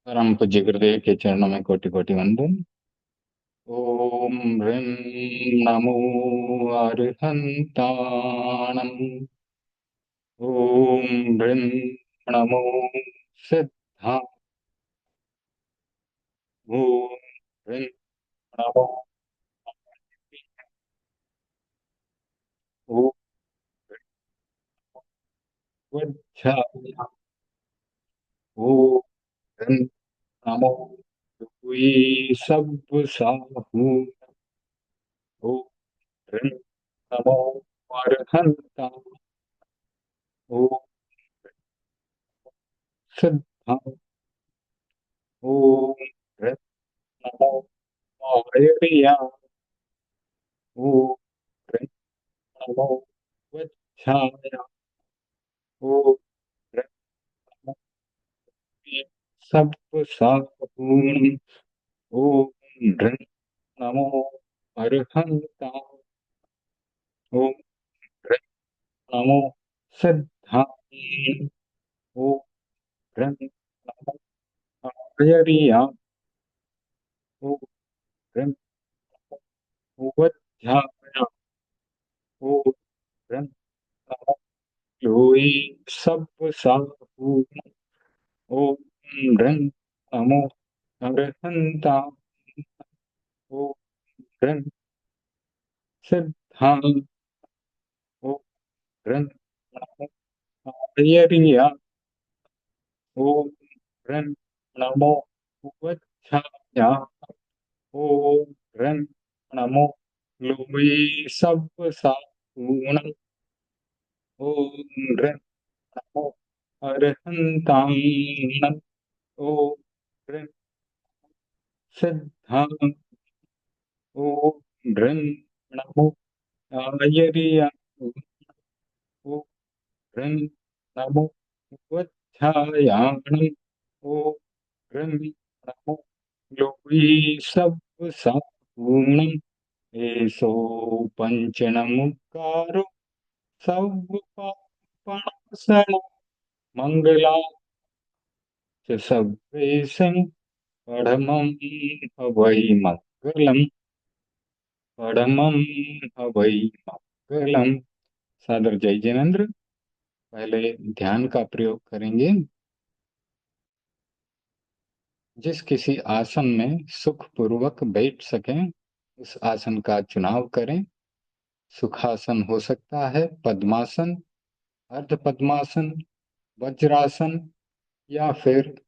परम पूज्य गुरुदेव के चरणों में कोटि कोटि वंदन। ओम ह्रीं नमो अरिहंताणम्। ओम ह्रीं नमो सिद्धा। ओम ह्रीं नमो ओम वज्जाय। ओम ह्रीं नमो कोई सब साहू। ओम ह्रीं नमो अरिहंता। ओम सिद्धा। ओम ह्रीं नमो आर्या। ओम ह्रीं नमो वज्जाय। ओम ह्रीं नमो सब पूर्ण। ओम ह्रीं नमो अरिहंता। ओम ह्रीं नमो सिद्धाय। ओम ह्रीं नमो आर्या। ओम ह्रीं नमो वज्जाय। ओम ह्रीं नमो लोई सब पूर्ण। ओम ह्रीं नमो अरिहंता। ओम ह्रीं सिद्धाय। ओम ह्रीं नमो आर्या। ओम ह्रीं नमो वज्जाय। ओम ह्रीं नमो लोई सब पूर्ण। ओम ह्रीं नमो अरिहंताय। ओम ह्रीं सिद्धाय। ओम ह्रीं नमो आर्या। ओम ह्रीं नमो वज्जाय। ओम ह्रीं नमो लोई सब पूर्ण। एसो पंचनमुक्कारो सब पापनाशनो मंगलाच सभ्येशं परमं हवै मंगलम्। परमं हवै मंगलम्। सादर जय जिनेन्द्र। पहले ध्यान का प्रयोग करेंगे। जिस किसी आसन में सुखपूर्वक बैठ सकें उस आसन का चुनाव करें। सुखासन हो सकता है, पद्मासन, अर्ध पद्मासन, वज्रासन या फिर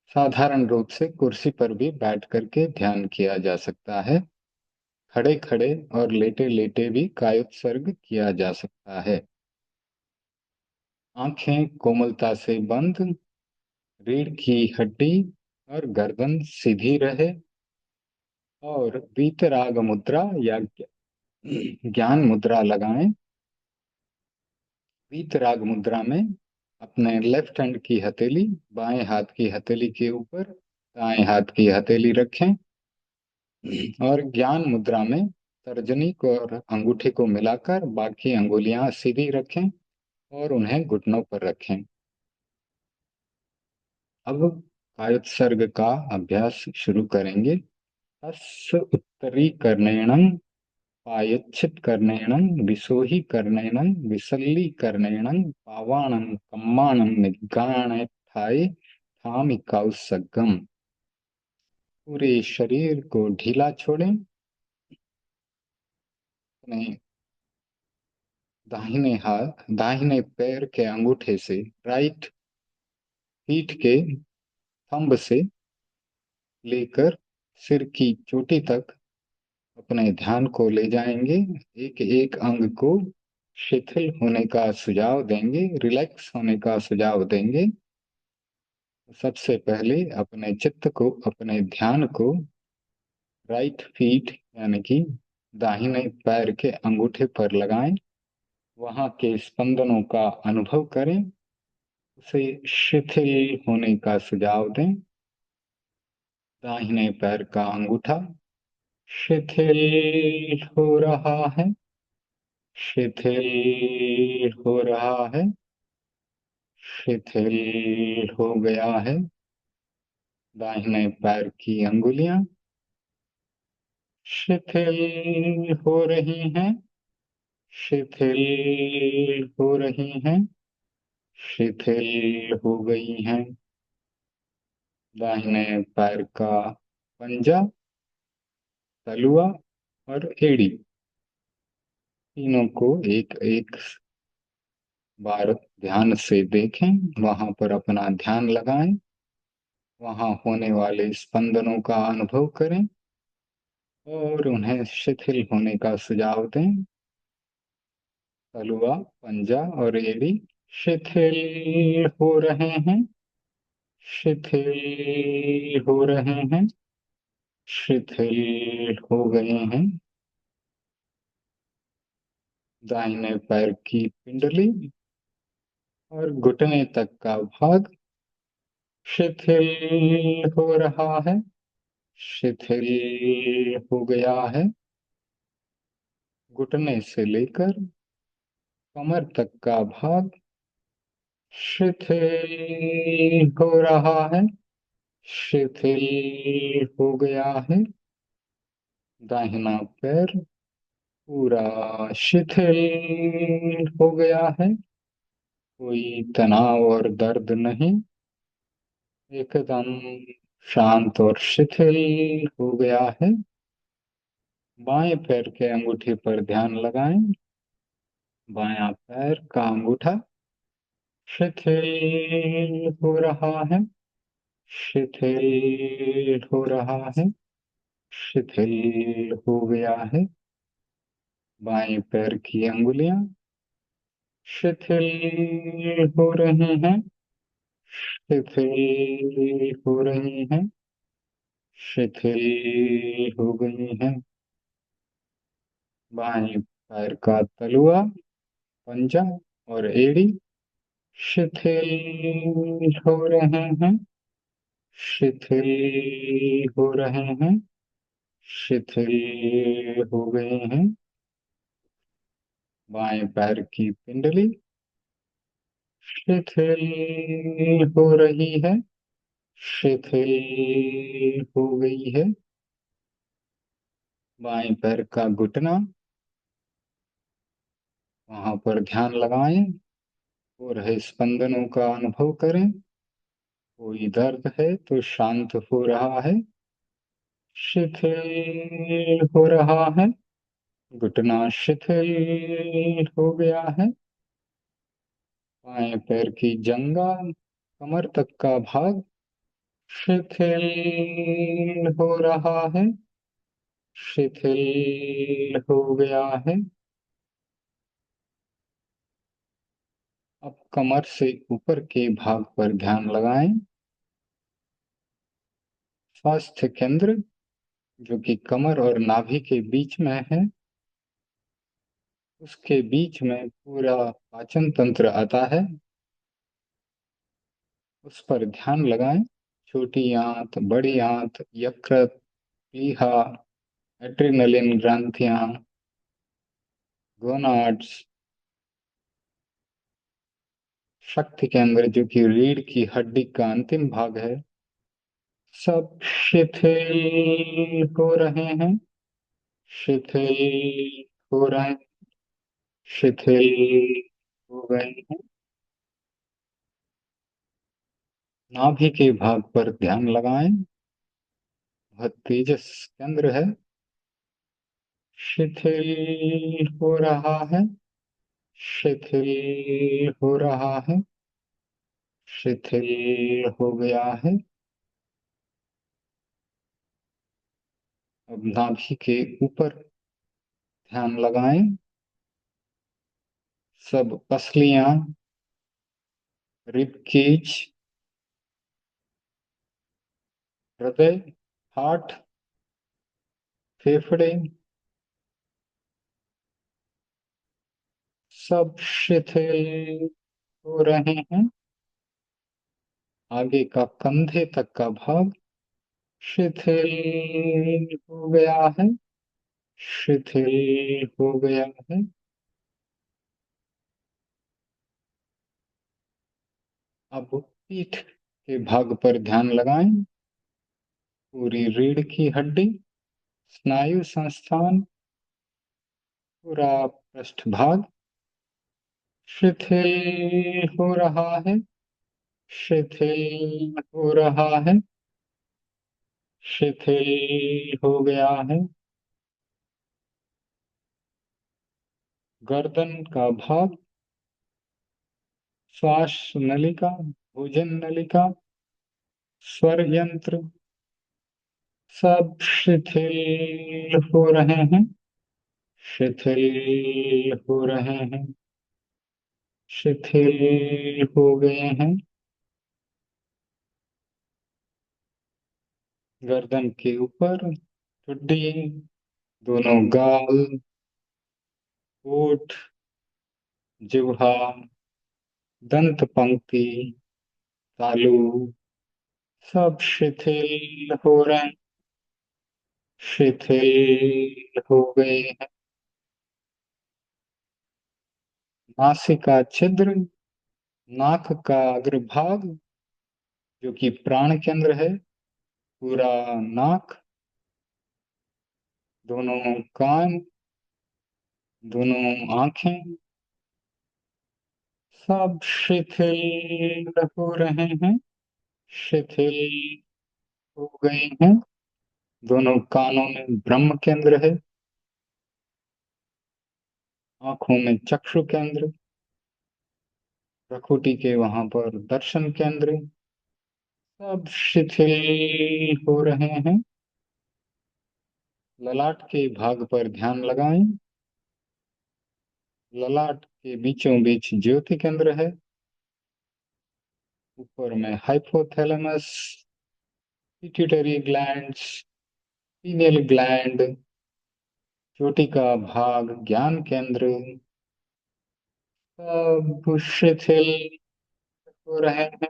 साधारण रूप से कुर्सी पर भी बैठ करके ध्यान किया जा सकता है। खड़े खड़े और लेटे लेटे भी कायोत्सर्ग किया जा सकता है। आंखें कोमलता से बंद, रीढ़ की हड्डी और गर्दन सीधी रहे और वीतराग मुद्रा या ज्ञान मुद्रा लगाएं। वीतराग मुद्रा में अपने लेफ्ट हैंड की हथेली बाएं हाथ की हथेली के ऊपर, दाएं हाथ की हथेली रखें और ज्ञान मुद्रा में तर्जनी को और अंगूठे को मिलाकर बाकी अंगुलियां सीधी रखें और उन्हें घुटनों पर रखें। अब कायोत्सर्ग का अभ्यास शुरू करेंगे। अस्य उत्तरीकरणेन पायच्छित्करणेन विसोहीकरणेन विसल्लीकरणेन पावाणं कम्माणं निगाणेत्थाय थामिकौसगम। पूरे शरीर को ढीला छोड़ें। अपने दाहिने पैर के अंगूठे से, राइट फीट के थंब से लेकर सिर की चोटी तक अपने ध्यान को ले जाएंगे। एक एक अंग को शिथिल होने का सुझाव देंगे, रिलैक्स होने का सुझाव देंगे। सबसे पहले अपने चित्त को, अपने ध्यान को राइट फीट यानी कि दाहिने पैर के अंगूठे पर लगाएं। वहां के स्पंदनों का अनुभव करें, उसे शिथिल होने का सुझाव दें। दाहिने पैर का अंगूठा शिथिल हो रहा है, शिथिल हो रहा है, शिथिल हो गया है। दाहिने पैर की अंगुलियां शिथिल हो रही हैं, शिथिल हो रही हैं, शिथिल हो गई हैं। दाहिने पैर का पंजा, तलुआ और एड़ी, तीनों को एक एक बार ध्यान से देखें, वहां पर अपना ध्यान लगाएं, वहां होने वाले स्पंदनों का अनुभव करें और उन्हें शिथिल होने का सुझाव दें। तलुआ, पंजा और एड़ी शिथिल हो रहे हैं, शिथिल हो रहे हैं, शिथिल हो गए हैं। दाहिने पैर की पिंडली और घुटने तक का भाग शिथिल हो रहा है, शिथिल हो गया है। घुटने से लेकर कमर तक का भाग शिथिल हो रहा है, शिथिल हो गया है। दाहिना पैर पूरा शिथिल हो गया है, कोई तनाव और दर्द नहीं, एकदम शांत और शिथिल हो गया है। बाएं पैर के अंगूठे पर ध्यान लगाएं, बायां पैर का अंगूठा शिथिल हो रहा है, शिथिल हो रहा है, शिथिल हो गया है। बाएं पैर की अंगुलियां शिथिल हो रही हैं, शिथिल हो रही हैं, शिथिल हो गई हैं। बाएं पैर का तलुआ, पंजा और एड़ी शिथिल हो रहे हैं, शिथिल हो रहे हैं, शिथिल हो गए हैं। बाएं पैर की पिंडली शिथिल हो रही है, शिथिल हो गई है। बाएं पैर का घुटना, वहां पर ध्यान लगाएं, हो रहे स्पंदनों का अनुभव करें। कोई दर्द है तो शांत हो रहा है, शिथिल हो रहा है। घुटना शिथिल हो गया है। बाएं पैर की जंगा, कमर तक का भाग शिथिल हो रहा है, शिथिल हो गया है। अब कमर से ऊपर के भाग पर ध्यान लगाएं। स्वास्थ्य केंद्र, जो कि कमर और नाभि के बीच में है, उसके बीच में पूरा पाचन तंत्र आता है, उस पर ध्यान लगाएं। छोटी आंत, बड़ी आंत, यकृत, प्लीहा, एड्रिनलिन ग्रंथियां, गोनाड्स, शक्ति केंद्र, जो कि रीढ़ की हड्डी का अंतिम भाग है, सब शिथिल हो रहे हैं, शिथिल हो रहे, शिथिल हो गए हैं। नाभि के भाग पर ध्यान लगाएं, वह तेजस केंद्र है, शिथिल हो रहा है, शिथिल हो रहा है, शिथिल हो गया है। अब नाभि के ऊपर ध्यान लगाएं, सब पसलियां, रिब केज, हृदय, हार्ट, फेफड़े, सब शिथिल हो रहे हैं। आगे का कंधे तक का भाग शिथिल हो गया है, शिथिल हो गया है। अब पीठ के भाग पर ध्यान लगाएं, पूरी रीढ़ की हड्डी, स्नायु संस्थान, पूरा पृष्ठभाग शिथिल हो रहा है, शिथिल हो रहा है, शिथिल हो गया है। गर्दन का भाग, श्वास नलिका, भोजन नलिका, स्वर यंत्र, सब शिथिल हो रहे हैं, शिथिल हो रहे हैं, शिथिल हो गए हैं। गर्दन के ऊपर ठुड्डी, दोनों गाल, होठ, जिह्वा, दंत पंक्ति, तालू, सब शिथिल हो रहे हैं, शिथिल हो गए हैं। नासिका छिद्र, नाक का अग्रभाग जो कि प्राण केंद्र है, पूरा नाक, दोनों कान, दोनों आंखें, सब शिथिल हो रहे हैं, शिथिल हो गए हैं। दोनों कानों में ब्रह्म केंद्र है, आंखों में चक्षु केंद्र, प्रकृति के वहां पर दर्शन केंद्र, सब शिथिल हो रहे हैं। ललाट के भाग पर ध्यान लगाएं। ललाट के बीचों बीच ज्योति केंद्र है, ऊपर में hypothalamus, pituitary glands, pineal gland, चोटी का भाग ज्ञान केंद्र, सब शिथिल हो रहे हैं,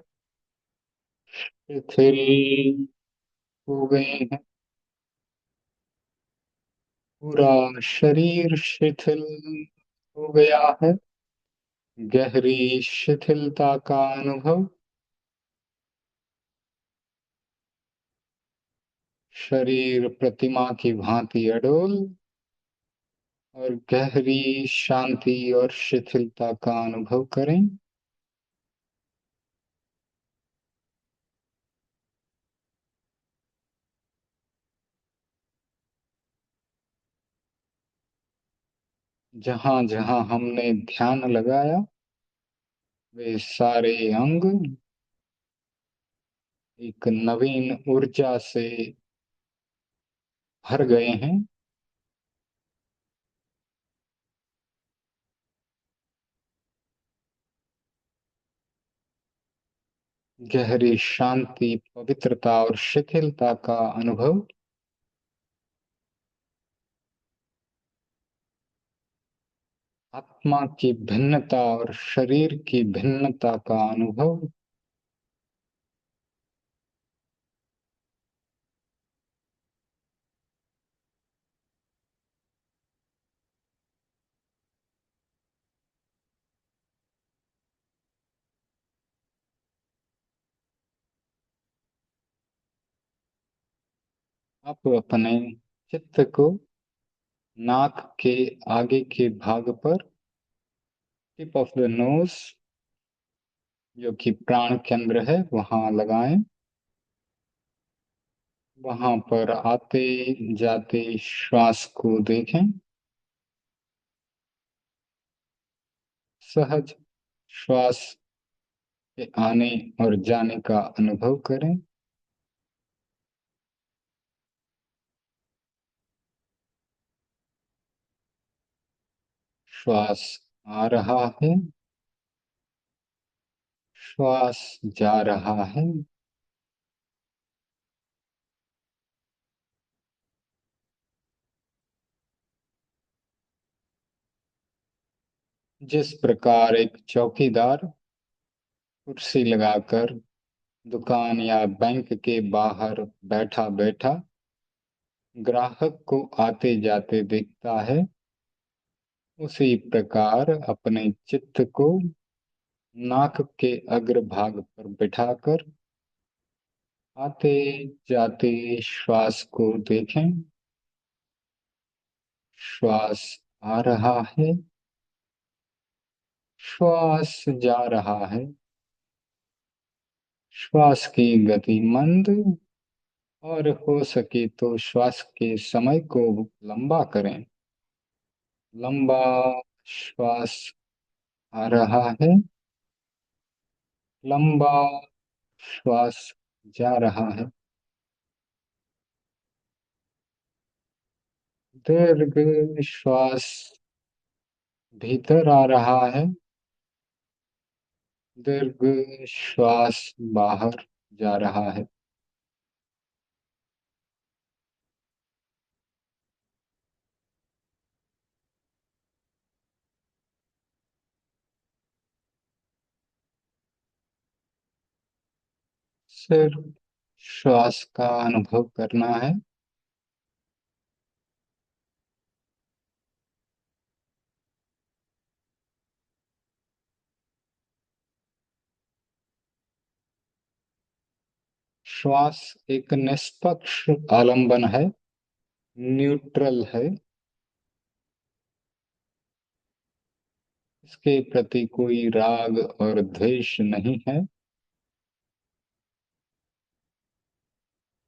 शिथिल हो गए हैं। पूरा शरीर शिथिल हो गया है, गहरी शिथिलता का अनुभव। शरीर प्रतिमा की भांति अडोल और गहरी शांति और शिथिलता का अनुभव करें। जहां जहां हमने ध्यान लगाया वे सारे अंग एक नवीन ऊर्जा से भर गए हैं। गहरी शांति, पवित्रता और शिथिलता का अनुभव। आत्मा की भिन्नता और शरीर की भिन्नता का अनुभव। आप अपने चित्त को नाक के आगे के भाग पर, टिप ऑफ द नोज जो कि प्राण केंद्र है, वहां लगाएं। वहां पर आते जाते श्वास को देखें। सहज श्वास के आने और जाने का अनुभव करें। श्वास आ रहा है, श्वास जा रहा है। जिस प्रकार एक चौकीदार कुर्सी लगाकर दुकान या बैंक के बाहर बैठा बैठा ग्राहक को आते जाते देखता है, उसी प्रकार अपने चित्त को नाक के अग्रभाग पर बिठाकर आते जाते श्वास को देखें। श्वास आ रहा है, श्वास जा रहा है। श्वास की गति मंद, और हो सके तो श्वास के समय को लंबा करें। लंबा श्वास आ रहा है, लंबा श्वास जा रहा है। दीर्घ श्वास भीतर आ रहा है, दीर्घ श्वास बाहर जा रहा है। सिर्फ श्वास का अनुभव करना है। श्वास एक निष्पक्ष आलंबन है, न्यूट्रल है। इसके प्रति कोई राग और द्वेष नहीं है।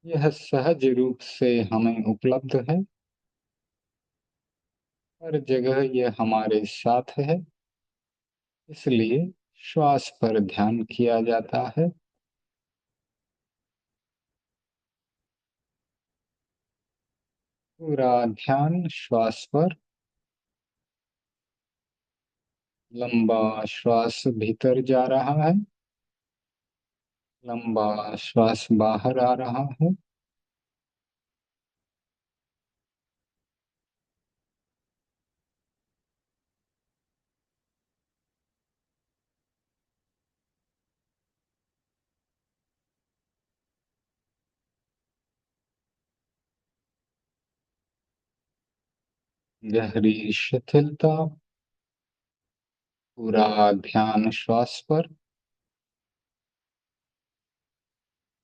यह सहज रूप से हमें उपलब्ध है। हर जगह यह हमारे साथ है। इसलिए श्वास पर ध्यान किया जाता है। पूरा ध्यान श्वास पर। लंबा श्वास भीतर जा रहा है, लंबा श्वास बाहर आ रहा है। गहरी शिथिलता। पूरा ध्यान श्वास पर।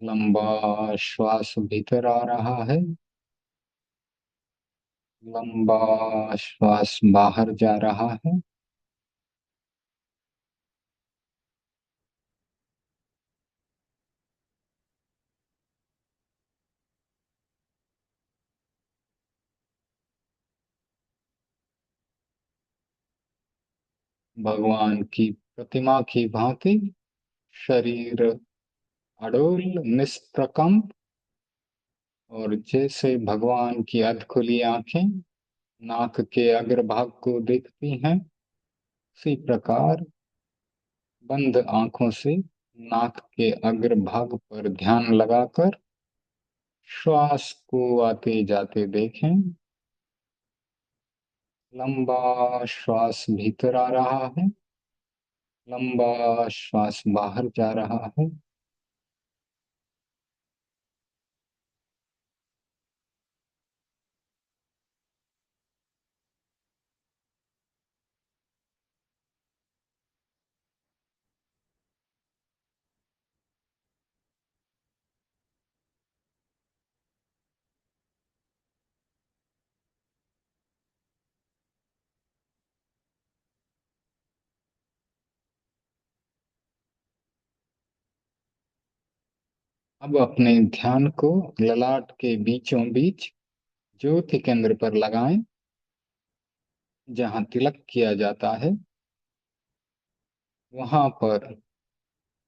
लंबा श्वास भीतर आ रहा है, लंबा श्वास बाहर जा रहा है। भगवान की प्रतिमा की भांति शरीर अडोल, निष्प्रकंप, और जैसे भगवान की अधखुली आंखें नाक के अग्रभाग को देखती हैं, उसी प्रकार बंद आंखों से नाक के अग्रभाग पर ध्यान लगाकर श्वास को आते जाते देखें। लंबा श्वास भीतर आ रहा है, लंबा श्वास बाहर जा रहा है। अब अपने ध्यान को ललाट के बीचों बीच ज्योति केंद्र पर लगाएं, जहां तिलक किया जाता है। वहां पर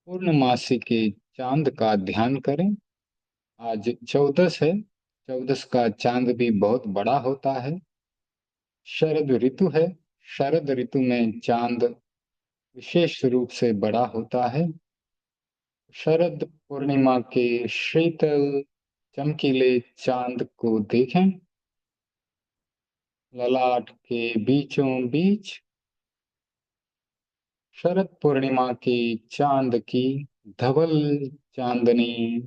पूर्णमासी के चांद का ध्यान करें। आज 14 है। 14 का चांद भी बहुत बड़ा होता है। शरद ऋतु है। शरद ऋतु में चांद विशेष रूप से बड़ा होता है। शरद पूर्णिमा के शीतल चमकीले चांद को देखें। ललाट के बीचों बीच शरद पूर्णिमा की चांद की धवल चांदनी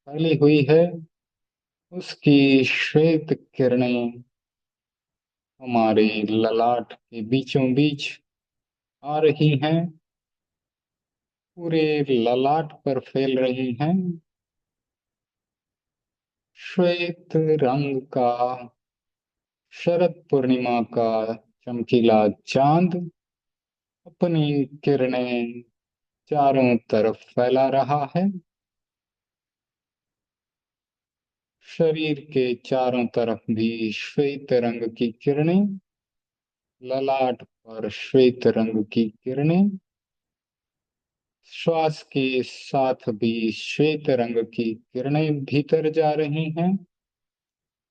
फैली हुई है। उसकी श्वेत किरणें हमारे ललाट के बीचों बीच आ रही हैं, पूरे ललाट पर फैल रही हैं। श्वेत रंग का शरद पूर्णिमा का चमकीला चांद अपनी किरणें चारों तरफ फैला रहा है। शरीर के चारों तरफ भी श्वेत रंग की किरणें, ललाट पर श्वेत रंग की किरणें, श्वास के साथ भी श्वेत रंग की किरणें भीतर जा रही हैं,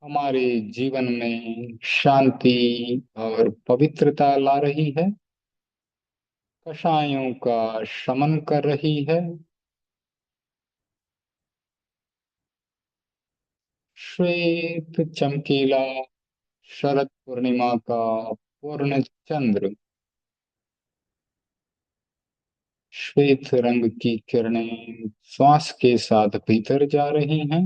हमारे जीवन में शांति और पवित्रता ला रही है, कषायों का शमन कर रही है। श्वेत चमकीला शरद पूर्णिमा का पूर्ण चंद्र श्वेत रंग की किरणें श्वास के साथ भीतर जा रही हैं,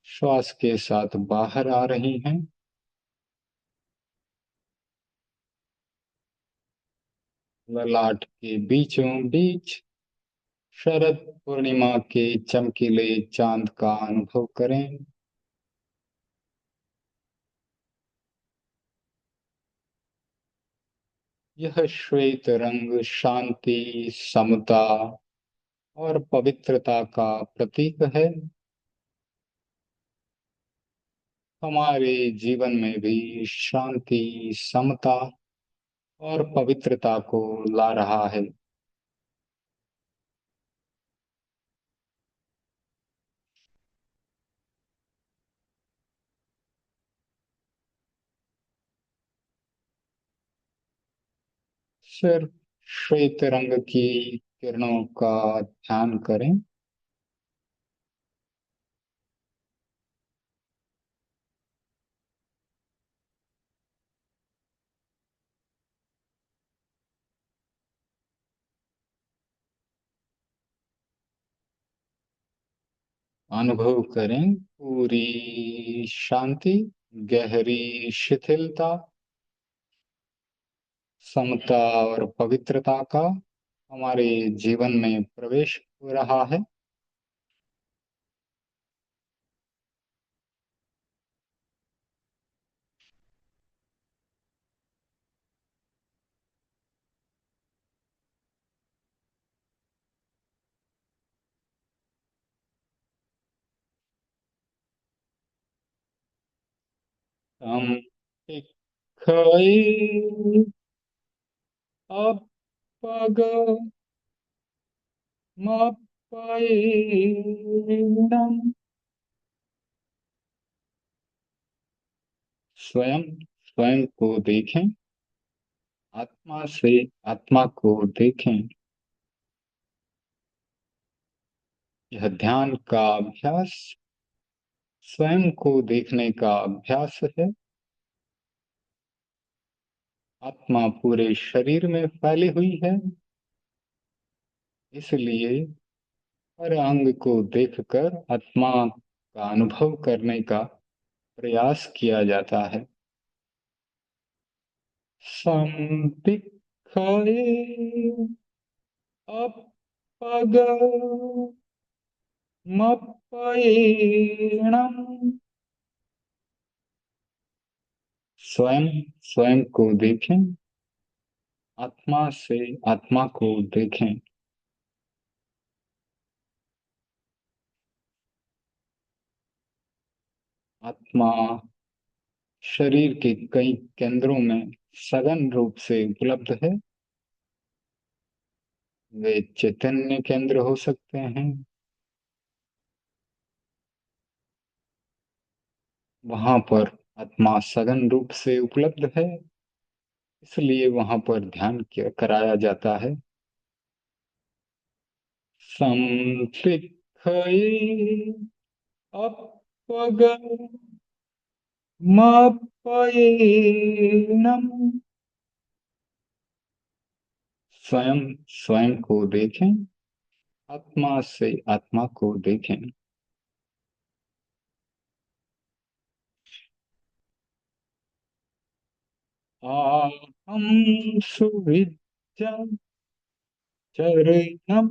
श्वास के साथ बाहर आ रही हैं। ललाट के बीचों बीच शरद पूर्णिमा के चमकीले चांद का अनुभव करें। यह श्वेत रंग शांति, समता और पवित्रता का प्रतीक है। हमारे जीवन में भी शांति, समता और पवित्रता को ला रहा है। सिर्फ श्वेत रंग की किरणों का ध्यान करें। अनुभव करें पूरी शांति, गहरी शिथिलता, समता और पवित्रता का हमारे जीवन में प्रवेश हो रहा है। हम खाए अब पग मपैणम। स्वयं स्वयं को देखें, आत्मा से आत्मा को देखें। यह ध्यान का अभ्यास स्वयं को देखने का अभ्यास है। आत्मा पूरे शरीर में फैली हुई है, इसलिए हर अंग को देखकर आत्मा का अनुभव करने का प्रयास किया जाता है। संदिग्धये अपग मपयेणम। स्वयं स्वयं को देखें, आत्मा से आत्मा को देखें। आत्मा शरीर के कई केंद्रों में सघन रूप से उपलब्ध है। वे चैतन्य केंद्र हो सकते हैं। वहां पर आत्मा सघन रूप से उपलब्ध है, इसलिए वहां पर ध्यान किया कराया जाता है। संपिखये अपग मपयेणम। स्वयं स्वयं को देखें, आत्मा से आत्मा को देखें। आहम सुविद्या चरणम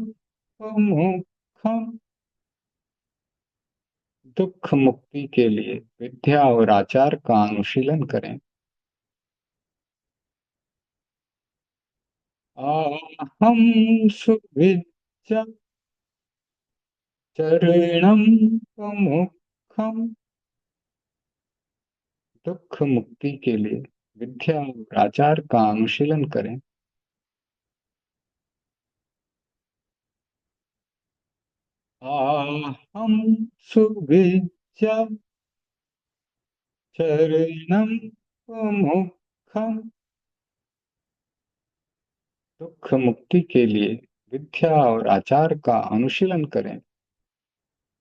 प्रमुखम दुख मुक्ति के लिए विद्या और आचार का अनुशीलन करें। आहम सुविद्या चरणम प्रमुखम। दुख मुक्ति के लिए विद्या और आचार का अनुशीलन करें। आहम सुविद्या चरणम प्रमुखम। दुख मुक्ति के लिए विद्या और आचार का अनुशीलन करें।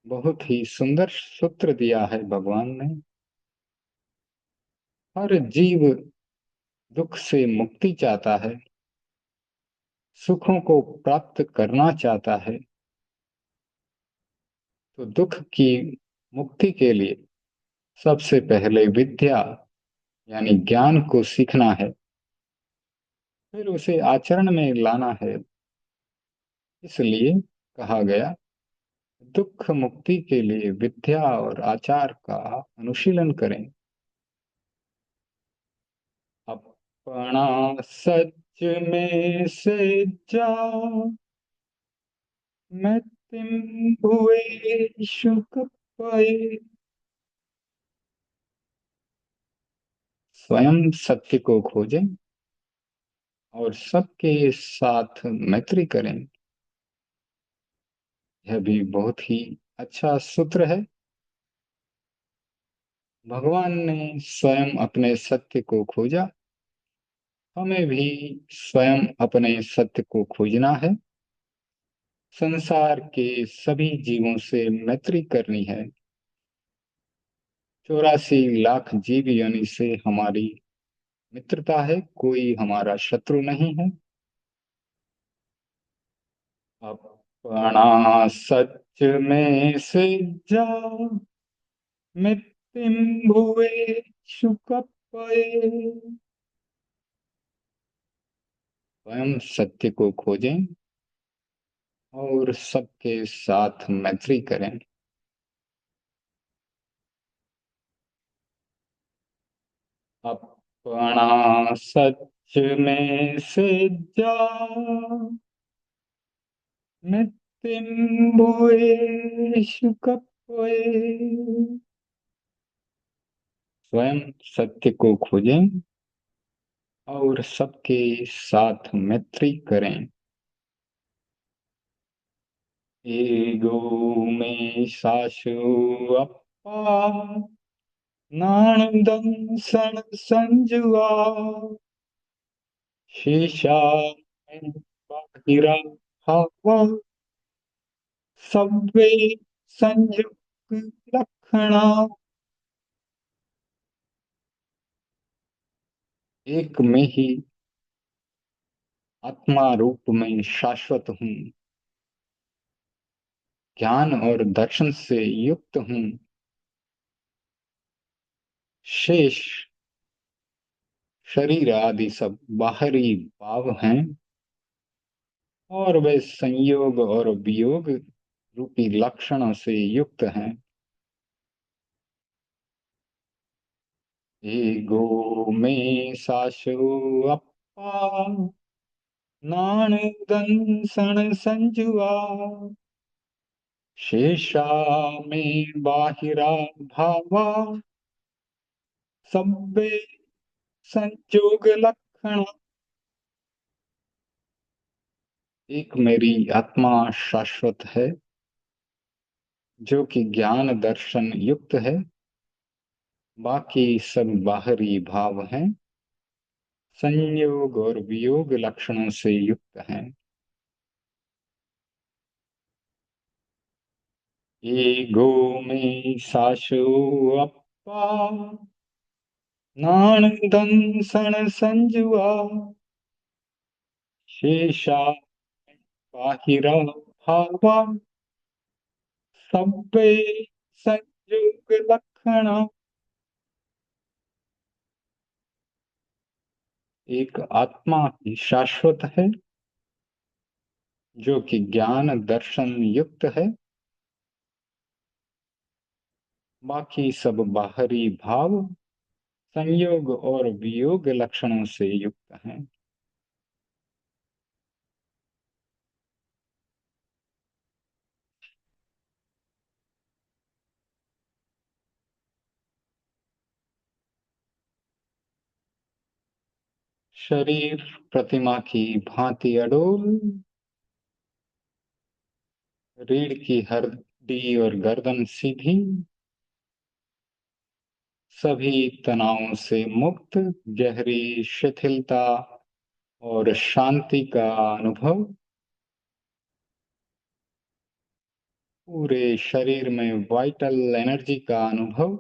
बहुत ही सुंदर सूत्र दिया है भगवान ने। हर जीव दुख से मुक्ति चाहता है, सुखों को प्राप्त करना चाहता है। तो दुख की मुक्ति के लिए सबसे पहले विद्या यानी ज्ञान को सीखना है, फिर उसे आचरण में लाना है। इसलिए कहा गया, दुख मुक्ति के लिए विद्या और आचार का अनुशीलन करें। अपना सच में से जा मैं तिम हुए शुक पाए। स्वयं सत्य को खोजें और सबके साथ मैत्री करें। यह भी बहुत ही अच्छा सूत्र है। भगवान ने स्वयं अपने सत्य को खोजा, हमें भी स्वयं अपने सत्य को खोजना है। संसार के सभी जीवों से मैत्री करनी है। 84 लाख जीव योनि से हमारी मित्रता है, कोई हमारा शत्रु नहीं है। अपना सच में से जा मितिम भुए शुक पाए। स्वयं सत्य को खोजें और सबके साथ मैत्री करें। अपना सच में से जा मितिम भुए शुक पाए। स्वयं सत्य को खोजें और सबके साथ मैत्री करें। ego में साशु अपा नानंदन सन संजुआ शेषा में बाहिरा हवा सब्वे संयुक्त लक्षणा। एक में ही आत्मा रूप में शाश्वत हूँ, ज्ञान और दर्शन से युक्त हूँ। शेष शरीर आदि सब बाहरी भाव हैं और वे संयोग और वियोग रूपी लक्षणों से युक्त हैं। ego में साशो अपा नान दंसन संजुआ शेषा में बाहिरा भावा सब्बे संजोग लक्षण। एक मेरी आत्मा शाश्वत है जो कि ज्ञान दर्शन युक्त है, बाकी सब बाहरी भाव हैं, संयोग और वियोग लक्षणों से युक्त हैं। ego में साशो अपा नानंदन सन संजुआ शेषा बाहिरा भावा सब्बे संयोग लक्षण। एक आत्मा ही शाश्वत है जो कि ज्ञान दर्शन युक्त है, बाकी सब बाहरी भाव संयोग और वियोग लक्षणों से युक्त हैं। शरीर प्रतिमा की भांति अडोल, रीढ़ की हड्डी और गर्दन सीधी, सभी तनावों से मुक्त, गहरी शिथिलता और शांति का अनुभव, पूरे शरीर में वाइटल एनर्जी का अनुभव,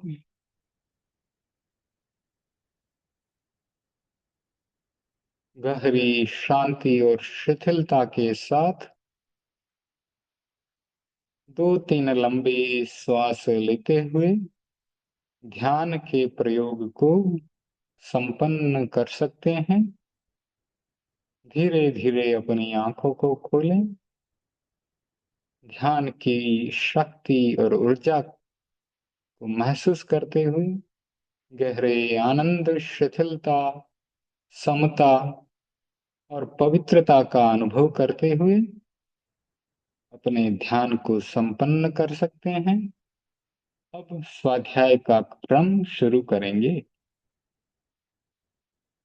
गहरी शांति और शिथिलता के साथ 2-3 लंबी श्वास लेते हुए ध्यान के प्रयोग को संपन्न कर सकते हैं। धीरे धीरे अपनी आंखों को खोलें। ध्यान की शक्ति और ऊर्जा को महसूस करते हुए गहरे आनंद, शिथिलता, समता और पवित्रता का अनुभव करते हुए अपने ध्यान को संपन्न कर सकते हैं। अब स्वाध्याय का क्रम शुरू करेंगे।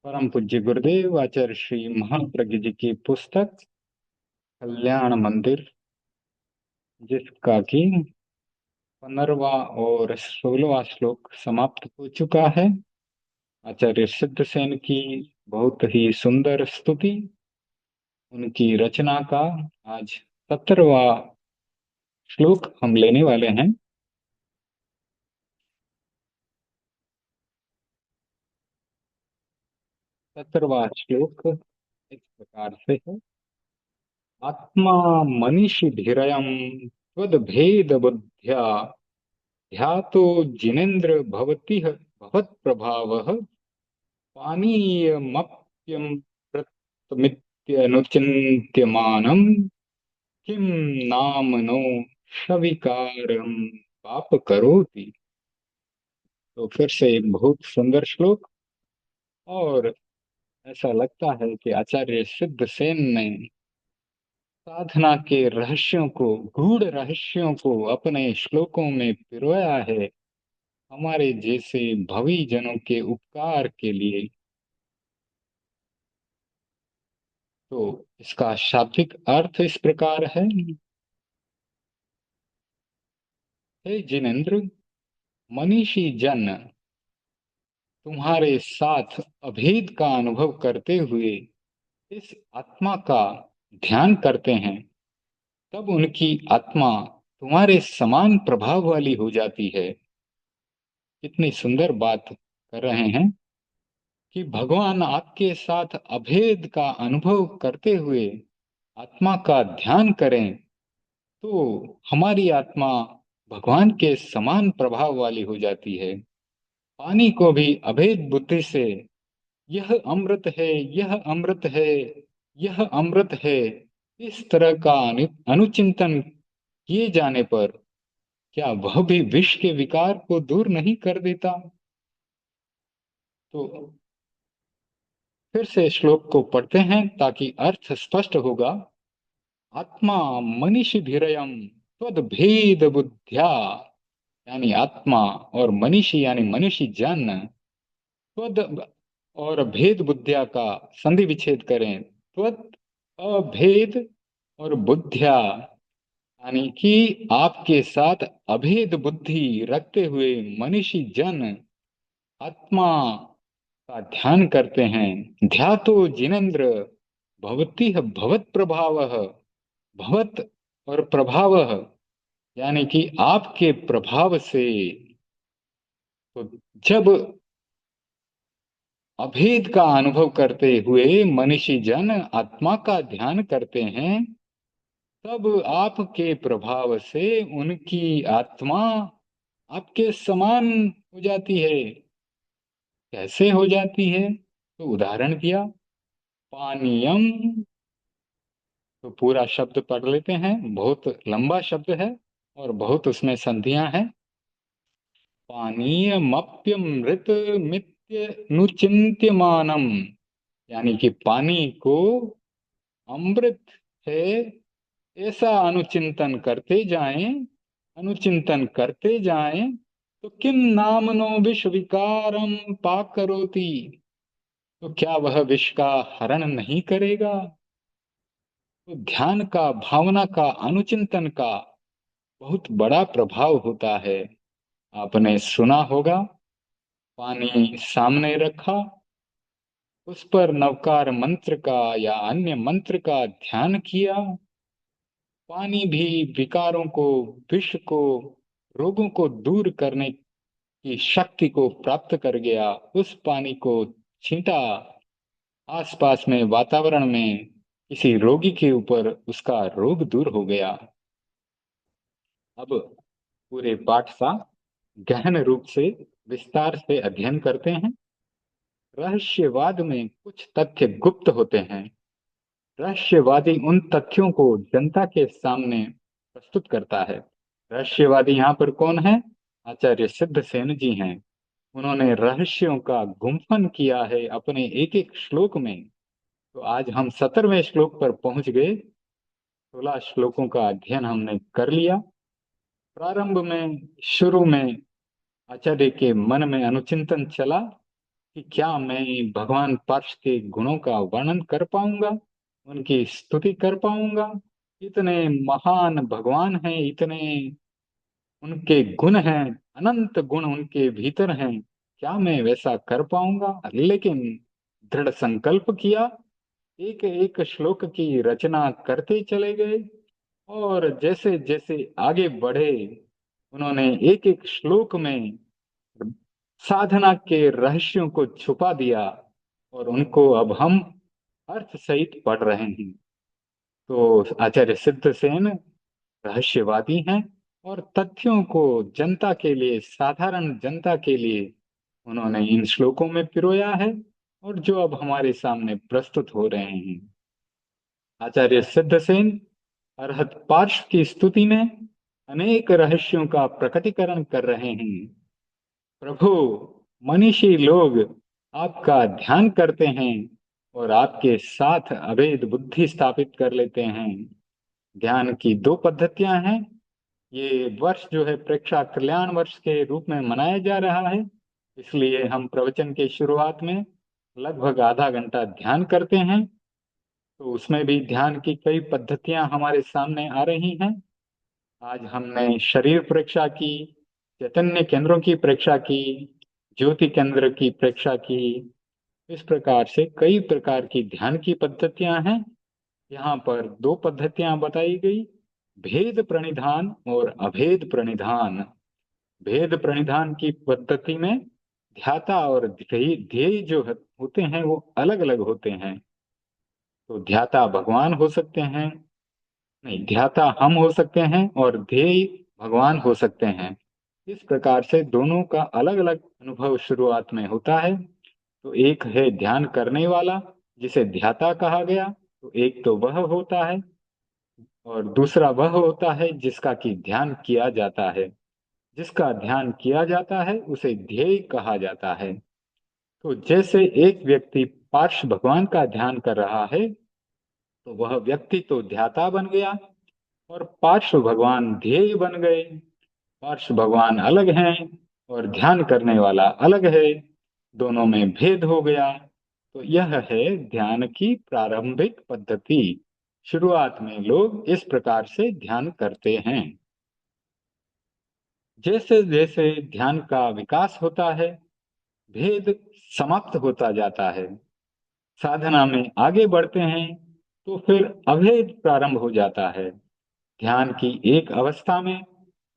परम पूज्य गुरुदेव आचार्य श्री महाप्रज्ञ जी की पुस्तक कल्याण मंदिर, जिसका कि 15वां और 16वां श्लोक समाप्त हो चुका है। आचार्य सिद्धसेन की बहुत ही सुंदर स्तुति, उनकी रचना का आज 17वां श्लोक हम लेने वाले हैं। 17वां श्लोक इस प्रकार से है। आत्मा मनीषि धीरयम् त्वद्भेद बुद्ध्या ध्यातो जिनेन्द्र भवति भवत्प्रभावः पानीयमप्यं प्रतमित्यनुचिन्त्यमानं किं नाम नो सविकारं पाप करोति। तो फिर से एक बहुत सुंदर श्लोक, और ऐसा लगता है कि आचार्य सिद्धसेन ने साधना के रहस्यों को, गूढ़ रहस्यों को अपने श्लोकों में पिरोया है, हमारे जैसे भवी जनों के उपकार के लिए। तो इसका शाब्दिक अर्थ इस प्रकार है। हे जिनेन्द्र, मनीषी जन तुम्हारे साथ अभेद का अनुभव करते हुए इस आत्मा का ध्यान करते हैं, तब उनकी आत्मा तुम्हारे समान प्रभाव वाली हो जाती है। कितनी सुंदर बात कर रहे हैं कि भगवान आपके साथ अभेद का अनुभव करते हुए आत्मा का ध्यान करें, तो हमारी आत्मा भगवान के समान प्रभाव वाली हो जाती है। पानी को भी अभेद बुद्धि से यह अमृत है, यह अमृत है, यह अमृत है, इस तरह का अनुचिंतन किए जाने पर क्या वह भी विष के विकार को दूर नहीं कर देता। तो फिर से श्लोक को पढ़ते हैं ताकि अर्थ स्पष्ट होगा। आत्मा मनीषि धीरयम त्वद भेद बुद्ध्या, यानी आत्मा, और मनीषी यानी मनुष्य जन, त्वद और भेद बुद्धिया का संधि विच्छेद करें। त्वद अभेद और बुद्धिया, यानी कि आपके साथ अभेद बुद्धि रखते हुए मनीषी जन आत्मा का ध्यान करते हैं। ध्यातो जिनेन्द्र भवती भवत प्रभाव, भवत और प्रभाव, यानी कि आपके प्रभाव से। तो जब अभेद का अनुभव करते हुए मनीषी जन आत्मा का ध्यान करते हैं, तब आपके प्रभाव से उनकी आत्मा आपके समान हो जाती है। कैसे हो जाती है? तो उदाहरण दिया, पानीयम। तो पूरा शब्द पढ़ लेते हैं, बहुत लंबा शब्द है और बहुत उसमें संधियां हैं। पानीयमप्यमृत मित्य नुचिंत्यमानम, यानी कि पानी को अमृत है ऐसा अनुचिंतन करते जाएं, अनुचिंतन करते जाएं, तो किम नामनो विष विकारम पाकरोति, तो क्या वह विष का हरण नहीं करेगा। तो ध्यान का, भावना का, अनुचिंतन का बहुत बड़ा प्रभाव होता है। आपने सुना होगा, पानी सामने रखा, उस पर नवकार मंत्र का या अन्य मंत्र का ध्यान किया, पानी भी विकारों को, विष को, रोगों को दूर करने की शक्ति को प्राप्त कर गया। उस पानी को छींटा, आसपास में वातावरण में किसी रोगी के ऊपर, उसका रोग दूर हो गया। अब पूरे पाठ का गहन रूप से, विस्तार से अध्ययन करते हैं। रहस्यवाद में कुछ तथ्य गुप्त होते हैं। रहस्यवादी उन तथ्यों को जनता के सामने प्रस्तुत करता है। रहस्यवादी यहाँ पर कौन है? आचार्य सिद्धसेन जी हैं। उन्होंने रहस्यों का गुम्फन किया है अपने एक एक श्लोक में। तो आज हम 17वें श्लोक पर पहुंच गए। 16 श्लोकों का अध्ययन हमने कर लिया। प्रारंभ में, शुरू में आचार्य के मन में अनुचिंतन चला कि क्या मैं भगवान पार्श के गुणों का वर्णन कर पाऊंगा, उनकी स्तुति कर पाऊंगा। इतने महान भगवान हैं, इतने उनके गुण हैं, अनंत गुण उनके भीतर हैं, क्या मैं वैसा कर पाऊंगा। लेकिन दृढ़ संकल्प किया, एक एक श्लोक की रचना करते चले गए, और जैसे जैसे आगे बढ़े, उन्होंने एक एक श्लोक में साधना के रहस्यों को छुपा दिया, और उनको अब हम अर्थ सहित पढ़ रहे हैं। तो आचार्य सिद्धसेन रहस्यवादी हैं, और तथ्यों को जनता के लिए, साधारण जनता के लिए उन्होंने इन श्लोकों में पिरोया है, और जो अब हमारे सामने प्रस्तुत हो रहे हैं। आचार्य सिद्धसेन अरहत पार्श्व की स्तुति में अनेक रहस्यों का प्रकटीकरण कर रहे हैं। प्रभु, मनीषी लोग आपका ध्यान करते हैं और आपके साथ अभेद बुद्धि स्थापित कर लेते हैं। ध्यान की दो पद्धतियां हैं। ये वर्ष जो है प्रेक्षा कल्याण वर्ष के रूप में मनाया जा रहा है, इसलिए हम प्रवचन के शुरुआत में लगभग आधा घंटा ध्यान करते हैं। तो उसमें भी ध्यान की कई पद्धतियां हमारे सामने आ रही हैं। आज हमने शरीर प्रेक्षा की, चैतन्य केंद्रों की प्रेक्षा की, ज्योति केंद्र की प्रेक्षा की। इस प्रकार से कई प्रकार की ध्यान की पद्धतियां हैं। यहाँ पर दो पद्धतियां बताई गई, भेद प्रणिधान और अभेद प्रणिधान। भेद प्रणिधान की पद्धति में ध्याता और ध्येय ध्येय जो होते हैं वो अलग अलग होते हैं। तो ध्याता भगवान हो सकते हैं, नहीं, ध्याता हम हो सकते हैं, और ध्येय भगवान हो सकते हैं। इस प्रकार से दोनों का अलग अलग अनुभव शुरुआत में होता है। तो एक है ध्यान करने वाला, जिसे ध्याता कहा गया। तो एक तो वह होता है, और दूसरा वह होता है जिसका कि ध्यान किया जाता है। जिसका ध्यान किया जाता है उसे ध्येय कहा जाता है। तो जैसे एक व्यक्ति पार्श्व भगवान का ध्यान कर रहा है, तो वह व्यक्ति तो ध्याता बन गया, और पार्श्व भगवान ध्येय बन गए। पार्श्व भगवान अलग हैं और ध्यान करने वाला अलग है, दोनों में भेद हो गया। तो यह है ध्यान की प्रारंभिक पद्धति। शुरुआत में लोग इस प्रकार से ध्यान करते हैं। जैसे जैसे ध्यान का विकास होता है, भेद समाप्त होता जाता है, साधना में आगे बढ़ते हैं, तो फिर अभेद प्रारंभ हो जाता है। ध्यान की एक अवस्था में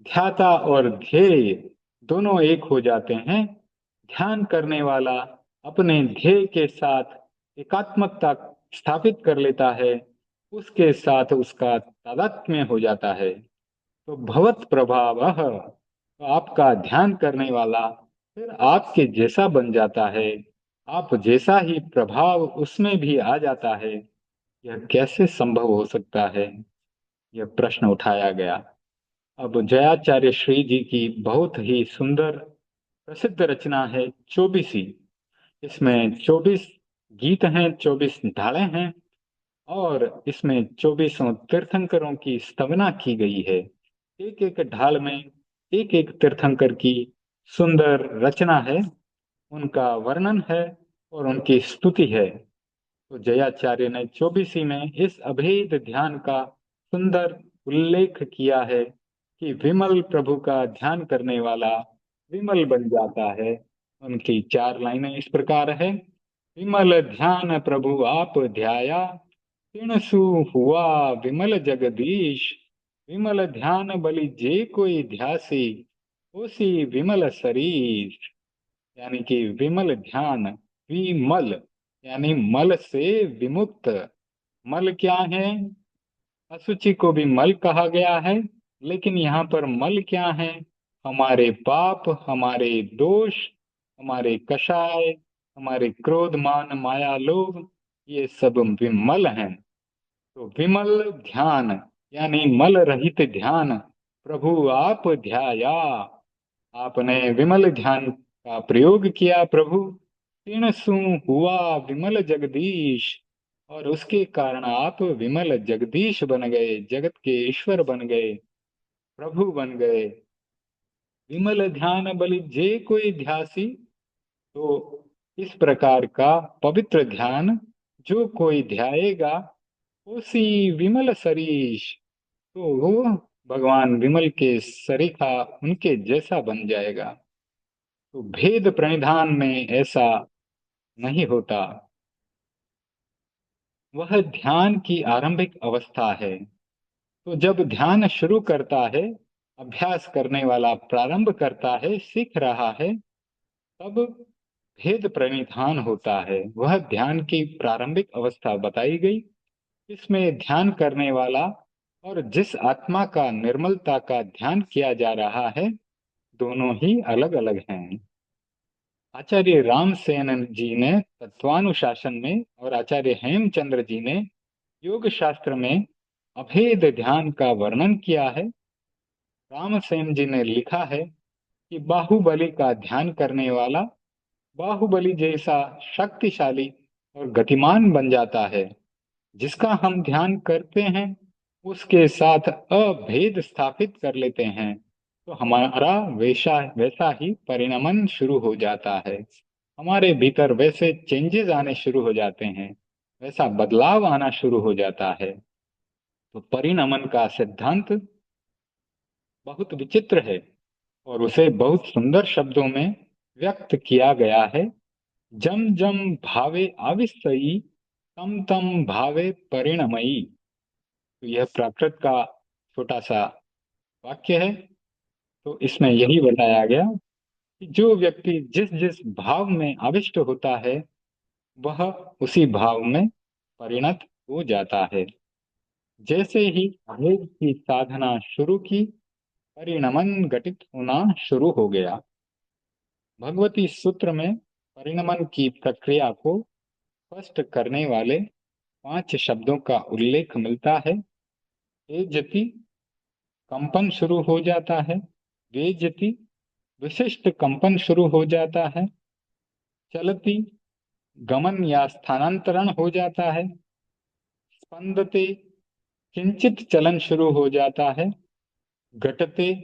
ध्याता और ध्येय दोनों एक हो जाते हैं। ध्यान करने वाला अपने ध्येय के साथ एकात्मकता स्थापित कर लेता है, उसके साथ उसका तादात्म्य हो जाता है। तो भवत प्रभावः, तो आपका ध्यान करने वाला फिर आपके जैसा बन जाता है, आप जैसा ही प्रभाव उसमें भी आ जाता है। यह कैसे संभव हो सकता है? यह प्रश्न उठाया गया। अब जयाचार्य श्री जी की बहुत ही सुंदर प्रसिद्ध रचना है चौबीसी। इसमें 24 गीत हैं, 24 ढालें हैं, और इसमें 24 तीर्थंकरों की स्तवना की गई है। एक एक ढाल में एक एक तीर्थंकर की सुंदर रचना है, उनका वर्णन है और उनकी स्तुति है। तो जयाचार्य ने चौबीसी में इस अभेद ध्यान का सुंदर उल्लेख किया है कि विमल प्रभु का ध्यान करने वाला विमल बन जाता है। उनकी 4 लाइनें इस प्रकार है। विमल ध्यान प्रभु आप ध्याया, तिणसु हुआ विमल जगदीश। विमल ध्यान बलि जे कोई ध्यासी, होसी विमल शरीर। यानी कि विमल ध्यान, विमल यानी मल से विमुक्त। मल क्या है? अशुचि को भी मल कहा गया है, लेकिन यहाँ पर मल क्या है? हमारे पाप, हमारे दोष, हमारे कषाय, हमारे क्रोध मान माया लोभ, ये सब विमल हैं। तो विमल ध्यान यानी मल रहित ध्यान प्रभु आप ध्याया। आपने विमल ध्यान का प्रयोग किया प्रभु। तीणसु हुआ विमल जगदीश, और उसके कारण आप विमल जगदीश बन गए, जगत के ईश्वर बन गए, प्रभु बन गए। विमल ध्यान बलि जे कोई ध्यासी। तो इस प्रकार का पवित्र ध्यान जो कोई ध्याएगा, उसी विमल सरीश, तो वो भगवान विमल के सरीखा उनके जैसा बन जाएगा। तो भेद प्रणिधान में ऐसा नहीं होता। वह ध्यान की आरंभिक अवस्था है। तो जब ध्यान शुरू करता है, अभ्यास करने वाला प्रारंभ करता है, सीख रहा है, तब भेद प्रणिधान होता है। वह ध्यान की प्रारंभिक अवस्था बताई गई। इसमें ध्यान करने वाला और जिस आत्मा का निर्मलता का ध्यान किया जा रहा है, दोनों ही अलग अलग हैं। आचार्य रामसेन जी ने तत्वानुशासन में और आचार्य हेमचंद्र जी ने योग शास्त्र में अभेद ध्यान का वर्णन किया है। रामसेन जी ने लिखा है कि बाहुबली का ध्यान करने वाला बाहुबली जैसा शक्तिशाली और गतिमान बन जाता है। जिसका हम ध्यान करते हैं, उसके साथ अभेद स्थापित कर लेते हैं, तो हमारा वैसा वैसा ही परिणमन शुरू हो जाता है। हमारे भीतर वैसे चेंजेस आने शुरू हो जाते हैं, वैसा बदलाव आना शुरू हो जाता है। तो परिणमन का सिद्धांत बहुत विचित्र है, और उसे बहुत सुंदर शब्दों में व्यक्त किया गया है। जम जम भावे आविष्यई, तम तम भावे परिणमयी। तो यह प्राकृत का छोटा सा वाक्य है। तो इसमें यही बताया गया कि जो व्यक्ति जिस जिस भाव में आविष्ट होता है, वह उसी भाव में परिणत हो जाता है। जैसे ही अभेद की साधना शुरू की, परिणमन घटित होना शुरू हो गया। भगवती सूत्र में परिणमन की प्रक्रिया को स्पष्ट करने वाले 5 शब्दों का उल्लेख मिलता है। एजति, कंपन शुरू हो जाता है। वेजति, विशिष्ट कंपन शुरू हो जाता है। चलती, गमन या स्थानांतरण हो जाता है। स्पंदते, किंचित चलन शुरू हो जाता है। घटते,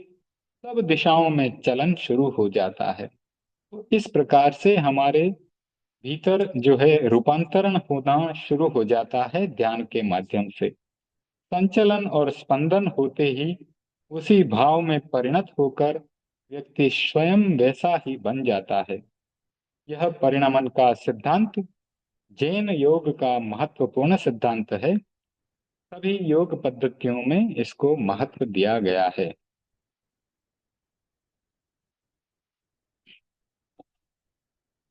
सब दिशाओं में चलन शुरू हो जाता है। तो इस प्रकार से हमारे भीतर जो है रूपांतरण होना शुरू हो जाता है ध्यान के माध्यम से। संचलन और स्पंदन होते ही उसी भाव में परिणत होकर व्यक्ति स्वयं वैसा ही बन जाता है। यह परिणमन का सिद्धांत जैन योग का महत्वपूर्ण सिद्धांत है। सभी योग पद्धतियों में इसको महत्व दिया गया है।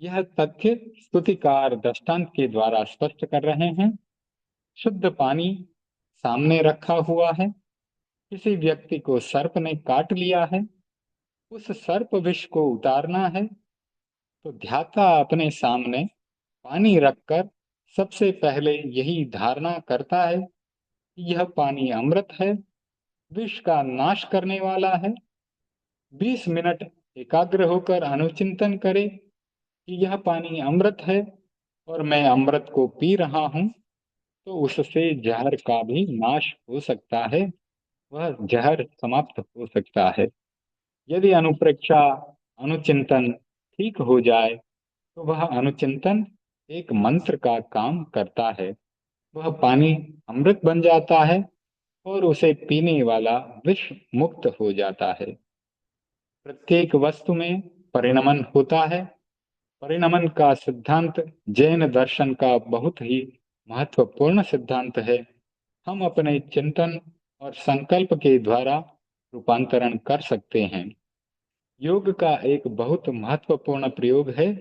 यह तथ्य स्तुतिकार दृष्टांत के द्वारा स्पष्ट कर रहे हैं। शुद्ध पानी सामने रखा हुआ है। किसी व्यक्ति को सर्प ने काट लिया है। उस सर्प विष को उतारना है, तो ध्याता अपने सामने पानी रखकर सबसे पहले यही धारणा करता है कि यह पानी अमृत है, विष का नाश करने वाला है। 20 मिनट एकाग्र होकर अनुचिंतन करे कि यह पानी अमृत है और मैं अमृत को पी रहा हूँ, तो उससे जहर का भी नाश हो सकता है, वह जहर समाप्त हो सकता है। यदि अनुप्रेक्षा, अनुचिंतन ठीक हो जाए, तो वह अनुचिंतन एक मंत्र का काम करता है। वह पानी अमृत बन जाता है और उसे पीने वाला विष मुक्त हो जाता है। प्रत्येक वस्तु में परिणमन होता है। परिणमन का सिद्धांत जैन दर्शन का बहुत ही महत्वपूर्ण सिद्धांत है। हम अपने चिंतन और संकल्प के द्वारा रूपांतरण कर सकते हैं। योग का एक बहुत महत्वपूर्ण प्रयोग है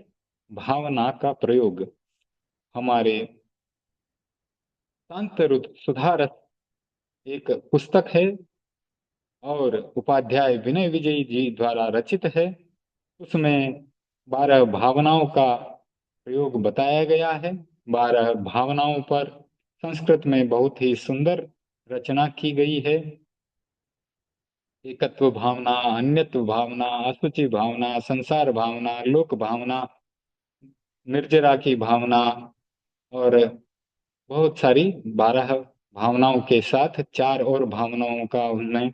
भावना का प्रयोग। हमारे संत सुधारस एक पुस्तक है और उपाध्याय विनय विजय जी द्वारा रचित है। उसमें 12 भावनाओं का प्रयोग बताया गया है। 12 भावनाओं पर संस्कृत में बहुत ही सुंदर रचना की गई है। एकत्व भावना, अन्यत्व भावना, असुचि भावना, संसार भावना, लोक भावना, निर्जरा की भावना और बहुत सारी 12 भावनाओं के साथ 4 और भावनाओं का उनमें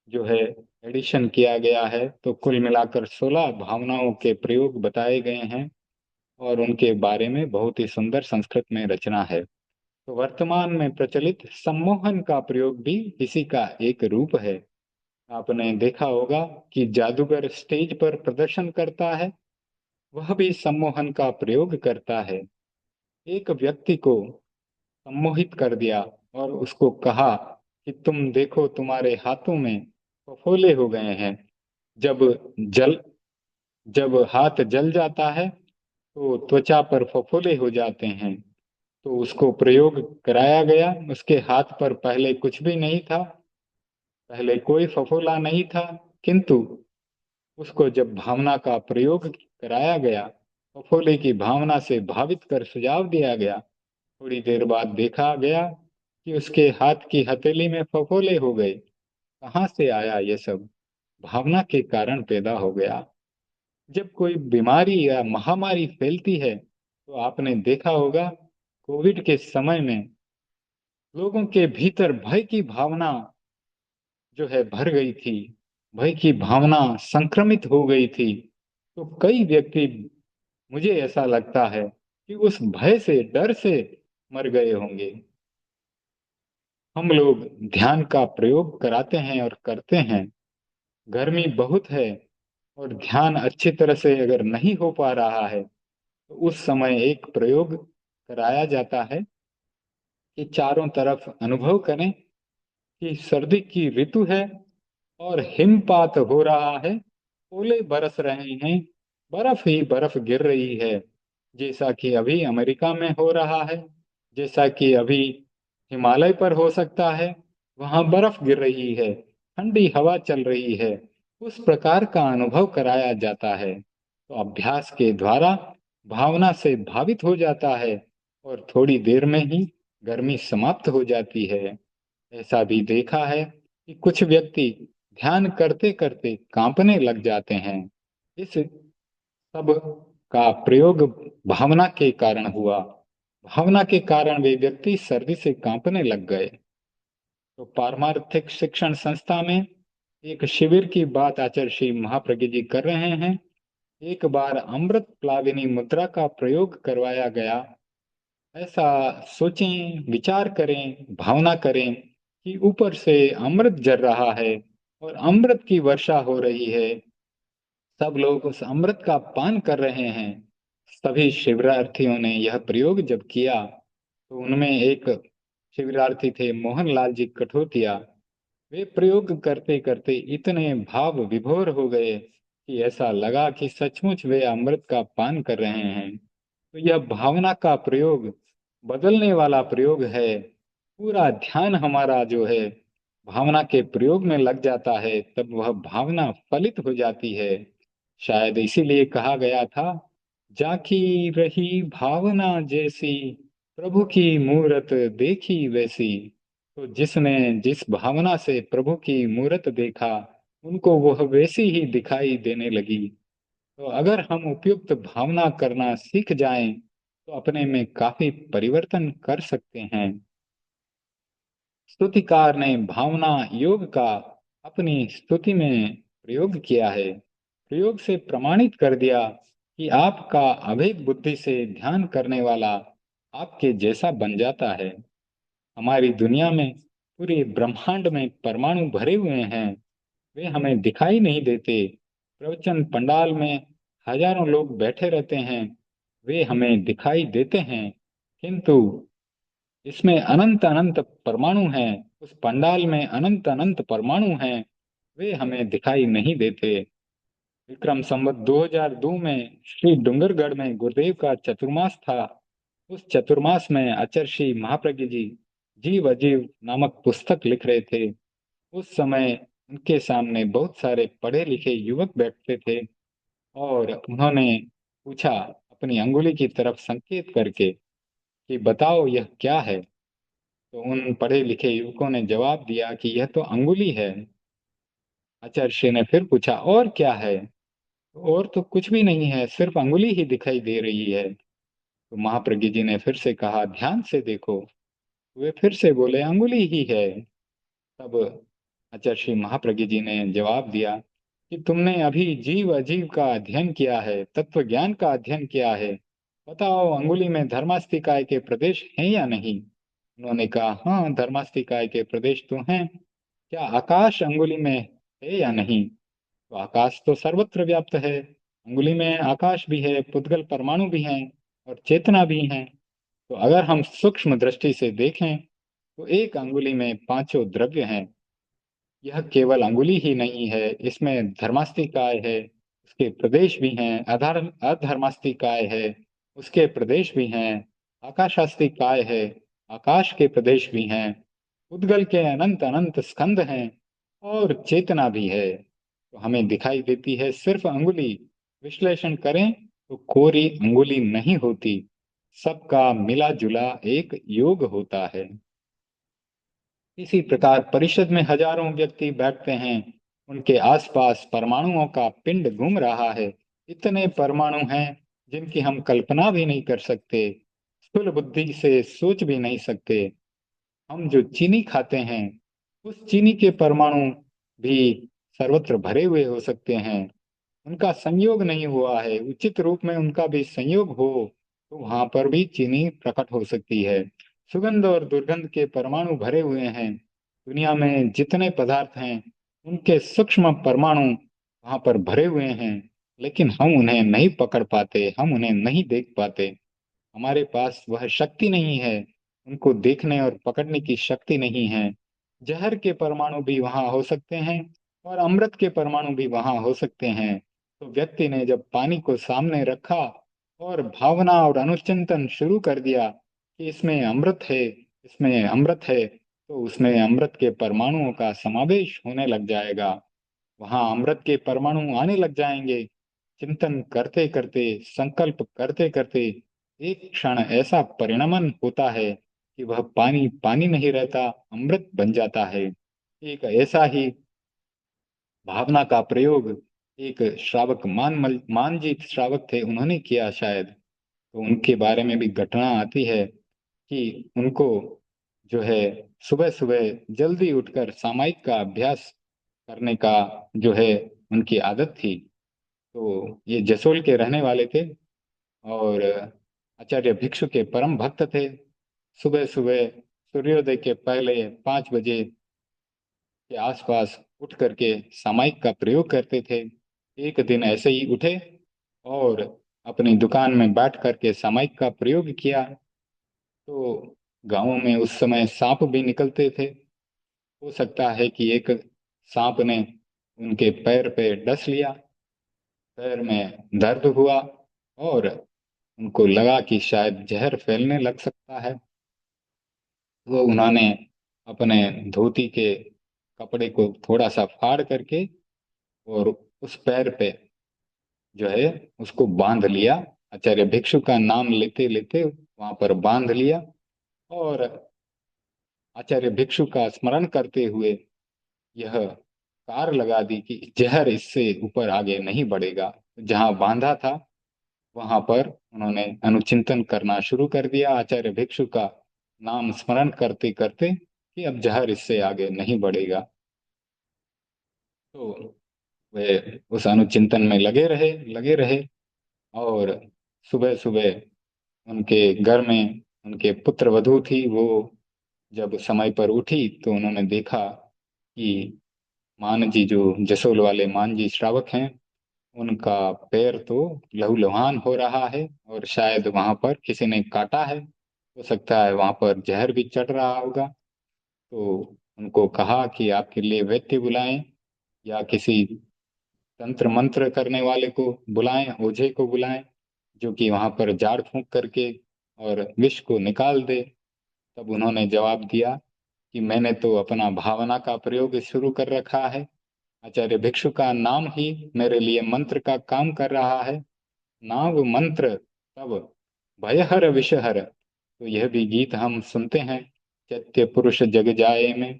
जो है एडिशन किया गया है। तो कुल मिलाकर 16 भावनाओं के प्रयोग बताए गए हैं और उनके बारे में बहुत ही सुंदर संस्कृत में रचना है। तो वर्तमान में प्रचलित सम्मोहन का प्रयोग भी इसी का एक रूप है। आपने देखा होगा कि जादूगर स्टेज पर प्रदर्शन करता है, वह भी सम्मोहन का प्रयोग करता है। एक व्यक्ति को सम्मोहित कर दिया और उसको कहा कि तुम देखो तुम्हारे हाथों में फफोले हो गए हैं। जब जल जब हाथ जल जाता है तो त्वचा पर फफोले हो जाते हैं। तो उसको प्रयोग कराया गया। उसके हाथ पर पहले कुछ भी नहीं था, पहले कोई फफोला नहीं था, किंतु उसको जब भावना का प्रयोग कराया गया, फफोले की भावना से भावित कर सुझाव दिया गया, थोड़ी देर बाद देखा गया कि उसके हाथ की हथेली में फफोले हो गए। कहाँ से आया ये सब? भावना के कारण पैदा हो गया। जब कोई बीमारी या महामारी फैलती है तो आपने देखा होगा कोविड के समय में लोगों के भीतर भय की भावना जो है भर गई थी। भय की भावना संक्रमित हो गई थी। तो कई व्यक्ति, मुझे ऐसा लगता है कि उस भय से, डर से मर गए होंगे। हम लोग ध्यान का प्रयोग कराते हैं और करते हैं। गर्मी बहुत है और ध्यान अच्छी तरह से अगर नहीं हो पा रहा है तो उस समय एक प्रयोग कराया जाता है कि चारों तरफ अनुभव करें कि सर्दी की ऋतु है और हिमपात हो रहा है, ओले बरस रहे हैं, बर्फ ही बर्फ गिर रही है, जैसा कि अभी अमेरिका में हो रहा है, जैसा कि अभी हिमालय पर हो सकता है। वहां बर्फ गिर रही है, ठंडी हवा चल रही है। उस प्रकार का अनुभव कराया जाता है। तो अभ्यास के द्वारा भावना से भावित हो जाता है और थोड़ी देर में ही गर्मी समाप्त हो जाती है। ऐसा भी देखा है कि कुछ व्यक्ति ध्यान करते करते कांपने लग जाते हैं। इस सब का प्रयोग भावना के कारण हुआ। भावना के कारण वे व्यक्ति सर्दी से कांपने लग गए। तो पारमार्थिक शिक्षण संस्था में एक शिविर की बात आचार्य श्री महाप्रज्ञ जी कर रहे हैं। एक बार अमृत प्लाविनी मुद्रा का प्रयोग करवाया गया। ऐसा सोचें, विचार करें, भावना करें कि ऊपर से अमृत झर रहा है और अमृत की वर्षा हो रही है। सब लोग उस अमृत का पान कर रहे हैं। सभी शिविरार्थियों ने यह प्रयोग जब किया तो उनमें एक शिविरार्थी थे मोहनलाल जी कठोतिया। वे प्रयोग करते करते इतने भाव विभोर हो गए कि ऐसा लगा कि सचमुच वे अमृत का पान कर रहे हैं। तो यह भावना का प्रयोग बदलने वाला प्रयोग है। पूरा ध्यान हमारा जो है भावना के प्रयोग में लग जाता है, तब वह भावना फलित हो जाती है। शायद इसीलिए कहा गया था, जाकी रही भावना जैसी, प्रभु की मूरत देखी वैसी। तो जिसने जिस भावना से प्रभु की मूरत देखा, उनको वह वैसी ही दिखाई देने लगी। तो अगर हम उपयुक्त भावना करना सीख जाएं तो अपने में काफी परिवर्तन कर सकते हैं। स्तुतिकार ने भावना योग का अपनी स्तुति में प्रयोग किया है। प्रयोग से प्रमाणित कर दिया कि आपका अभेद बुद्धि से ध्यान करने वाला आपके जैसा बन जाता है। हमारी दुनिया में, पूरे ब्रह्मांड में परमाणु भरे हुए हैं। वे हमें दिखाई नहीं देते। प्रवचन पंडाल में हजारों लोग बैठे रहते हैं। वे हमें दिखाई देते हैं, किंतु इसमें अनंत अनंत परमाणु हैं। उस पंडाल में अनंत अनंत परमाणु हैं। वे हमें दिखाई नहीं देते। विक्रम संवत 2002 में श्री डूंगरगढ़ में गुरुदेव का चतुर्मास था। उस चतुर्मास में आचार्य महाप्रज्ञ जी जीव अजीव नामक पुस्तक लिख रहे थे। उस समय उनके सामने बहुत सारे पढ़े लिखे युवक बैठते थे और उन्होंने पूछा, अपनी अंगुली की तरफ संकेत करके, कि बताओ यह क्या है। तो उन पढ़े लिखे युवकों ने जवाब दिया कि यह तो अंगुली है। आचार्य ने फिर पूछा, और क्या है। और तो कुछ भी नहीं है, सिर्फ अंगुली ही दिखाई दे रही है। तो महाप्रज्ञ जी ने फिर से कहा, ध्यान से देखो। वे फिर से बोले, अंगुली ही है। तब आचार्य श्री महाप्रज्ञ जी ने जवाब दिया कि तुमने अभी जीव अजीव का अध्ययन किया है, तत्व ज्ञान का अध्ययन किया है। बताओ, अंगुली में धर्मास्तिकाय के प्रदेश हैं या नहीं। उन्होंने कहा, हाँ, धर्मास्तिकाय के प्रदेश तो हैं। क्या आकाश अंगुली में है या नहीं। तो आकाश तो सर्वत्र व्याप्त है। अंगुली में आकाश भी है, पुद्गल परमाणु भी हैं और चेतना भी है। तो अगर हम सूक्ष्म दृष्टि से देखें तो एक अंगुली में पांचों द्रव्य हैं। यह केवल अंगुली ही नहीं है, इसमें धर्मास्तिकाय है, उसके प्रदेश भी हैं। अधर्मास्तिकाय है, उसके प्रदेश भी हैं। आकाशास्तिकाय है, आकाश के प्रदेश भी हैं। उद्गल के अनंत अनंत स्कंद हैं और चेतना भी है। तो हमें दिखाई देती है सिर्फ अंगुली। विश्लेषण करें तो कोरी अंगुली नहीं होती, सबका मिला जुला एक योग होता है। इसी प्रकार परिषद में हजारों व्यक्ति बैठते हैं, उनके आसपास परमाणुओं का पिंड घूम रहा है। इतने परमाणु हैं जिनकी हम कल्पना भी नहीं कर सकते, स्थूल बुद्धि से सोच भी नहीं सकते। हम जो चीनी खाते हैं, उस चीनी के परमाणु भी सर्वत्र भरे हुए हो सकते हैं। उनका संयोग नहीं हुआ है, उचित रूप में उनका भी संयोग हो तो वहां पर भी चीनी प्रकट हो सकती है। सुगंध और दुर्गंध के परमाणु भरे हुए हैं। दुनिया में जितने पदार्थ हैं, उनके सूक्ष्म परमाणु वहां पर भरे हुए हैं, लेकिन हम उन्हें नहीं पकड़ पाते, हम उन्हें नहीं देख पाते। हमारे पास वह शक्ति नहीं है, उनको देखने और पकड़ने की शक्ति नहीं है। जहर के परमाणु भी वहां हो सकते हैं और अमृत के परमाणु भी वहां हो सकते हैं। तो व्यक्ति ने जब पानी को सामने रखा और भावना और अनुचिंतन शुरू कर दिया कि इसमें अमृत है, इसमें अमृत है, तो उसमें अमृत के परमाणुओं का समावेश होने लग जाएगा। वहां अमृत के परमाणु आने लग जाएंगे। चिंतन करते करते, संकल्प करते करते एक क्षण ऐसा परिणमन होता है कि वह पानी पानी नहीं रहता, अमृत बन जाता है। एक ऐसा ही भावना का प्रयोग एक श्रावक मानजीत श्रावक थे, उन्होंने किया शायद। तो उनके बारे में भी घटना आती है कि उनको जो है सुबह सुबह जल्दी उठकर सामायिक का अभ्यास करने का जो है उनकी आदत थी। तो ये जसोल के रहने वाले थे और आचार्य भिक्षु के परम भक्त थे। सुबह सुबह सूर्योदय के पहले 5 बजे के आसपास उठ करके सामायिक का प्रयोग करते थे। एक दिन ऐसे ही उठे और अपनी दुकान में बैठ करके सामायिक का प्रयोग किया। तो गांवों में उस समय सांप भी निकलते थे। हो सकता है कि एक सांप ने उनके पैर पे डस लिया, पैर में दर्द हुआ और उनको लगा कि शायद जहर फैलने लग सकता है। वो उन्होंने अपने धोती के कपड़े को थोड़ा सा फाड़ करके और उस पैर पे जो है उसको बांध लिया। आचार्य भिक्षु का नाम लेते लेते वहां पर बांध लिया और आचार्य भिक्षु का स्मरण करते हुए यह कार लगा दी कि जहर इससे ऊपर आगे नहीं बढ़ेगा। जहां बांधा था वहां पर उन्होंने अनुचिंतन करना शुरू कर दिया, आचार्य भिक्षु का नाम स्मरण करते करते, कि अब जहर इससे आगे नहीं बढ़ेगा। तो वे उस अनुचिंतन में लगे रहे। और सुबह सुबह उनके घर में उनके पुत्र वधू थी, वो जब समय पर उठी तो उन्होंने देखा कि मान जी, जो जसोल वाले मान जी श्रावक हैं, उनका पैर तो लहूलुहान हो रहा है और शायद वहां पर किसी ने काटा है, हो सकता है वहां पर जहर भी चढ़ रहा होगा। तो उनको कहा कि आपके लिए वैद्य बुलाएं या किसी तंत्र मंत्र करने वाले को बुलाएं, ओझे को बुलाएं, जो कि वहां पर झाड़ फूंक करके और विष को निकाल दे। तब उन्होंने जवाब दिया कि मैंने तो अपना भावना का प्रयोग शुरू कर रखा है। आचार्य भिक्षु का नाम ही मेरे लिए मंत्र का काम कर रहा है। नाव मंत्र तब भयहर विषहर। तो यह भी गीत हम सुनते हैं, चैत्य पुरुष जग जाए में।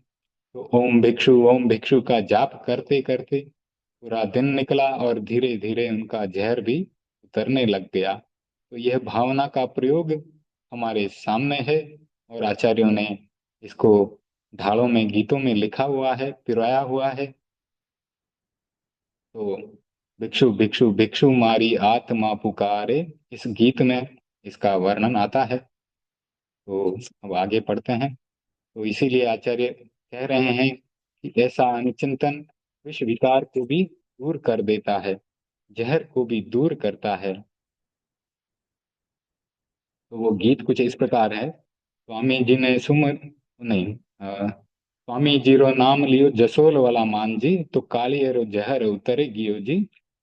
तो ओम भिक्षु का जाप करते करते पूरा दिन निकला और धीरे धीरे उनका जहर भी उतरने लग गया। तो यह भावना का प्रयोग हमारे सामने है, और आचार्यों ने इसको ढालों में गीतों में लिखा हुआ है, पिरोया हुआ है। तो भिक्षु भिक्षु भिक्षु मारी आत्मा पुकारे, इस गीत में इसका वर्णन आता है। तो अब आगे पढ़ते हैं। तो इसीलिए आचार्य कह रहे हैं कि ऐसा अनुचिंतन विष विकार को भी दूर कर देता है, जहर को भी दूर करता है। तो वो गीत कुछ इस प्रकार है। स्वामी जी ने सुमर नहीं स्वामी जी रो नाम लियो जसोल वाला मान जी, तो काली रो जहर उतरे गियो जी।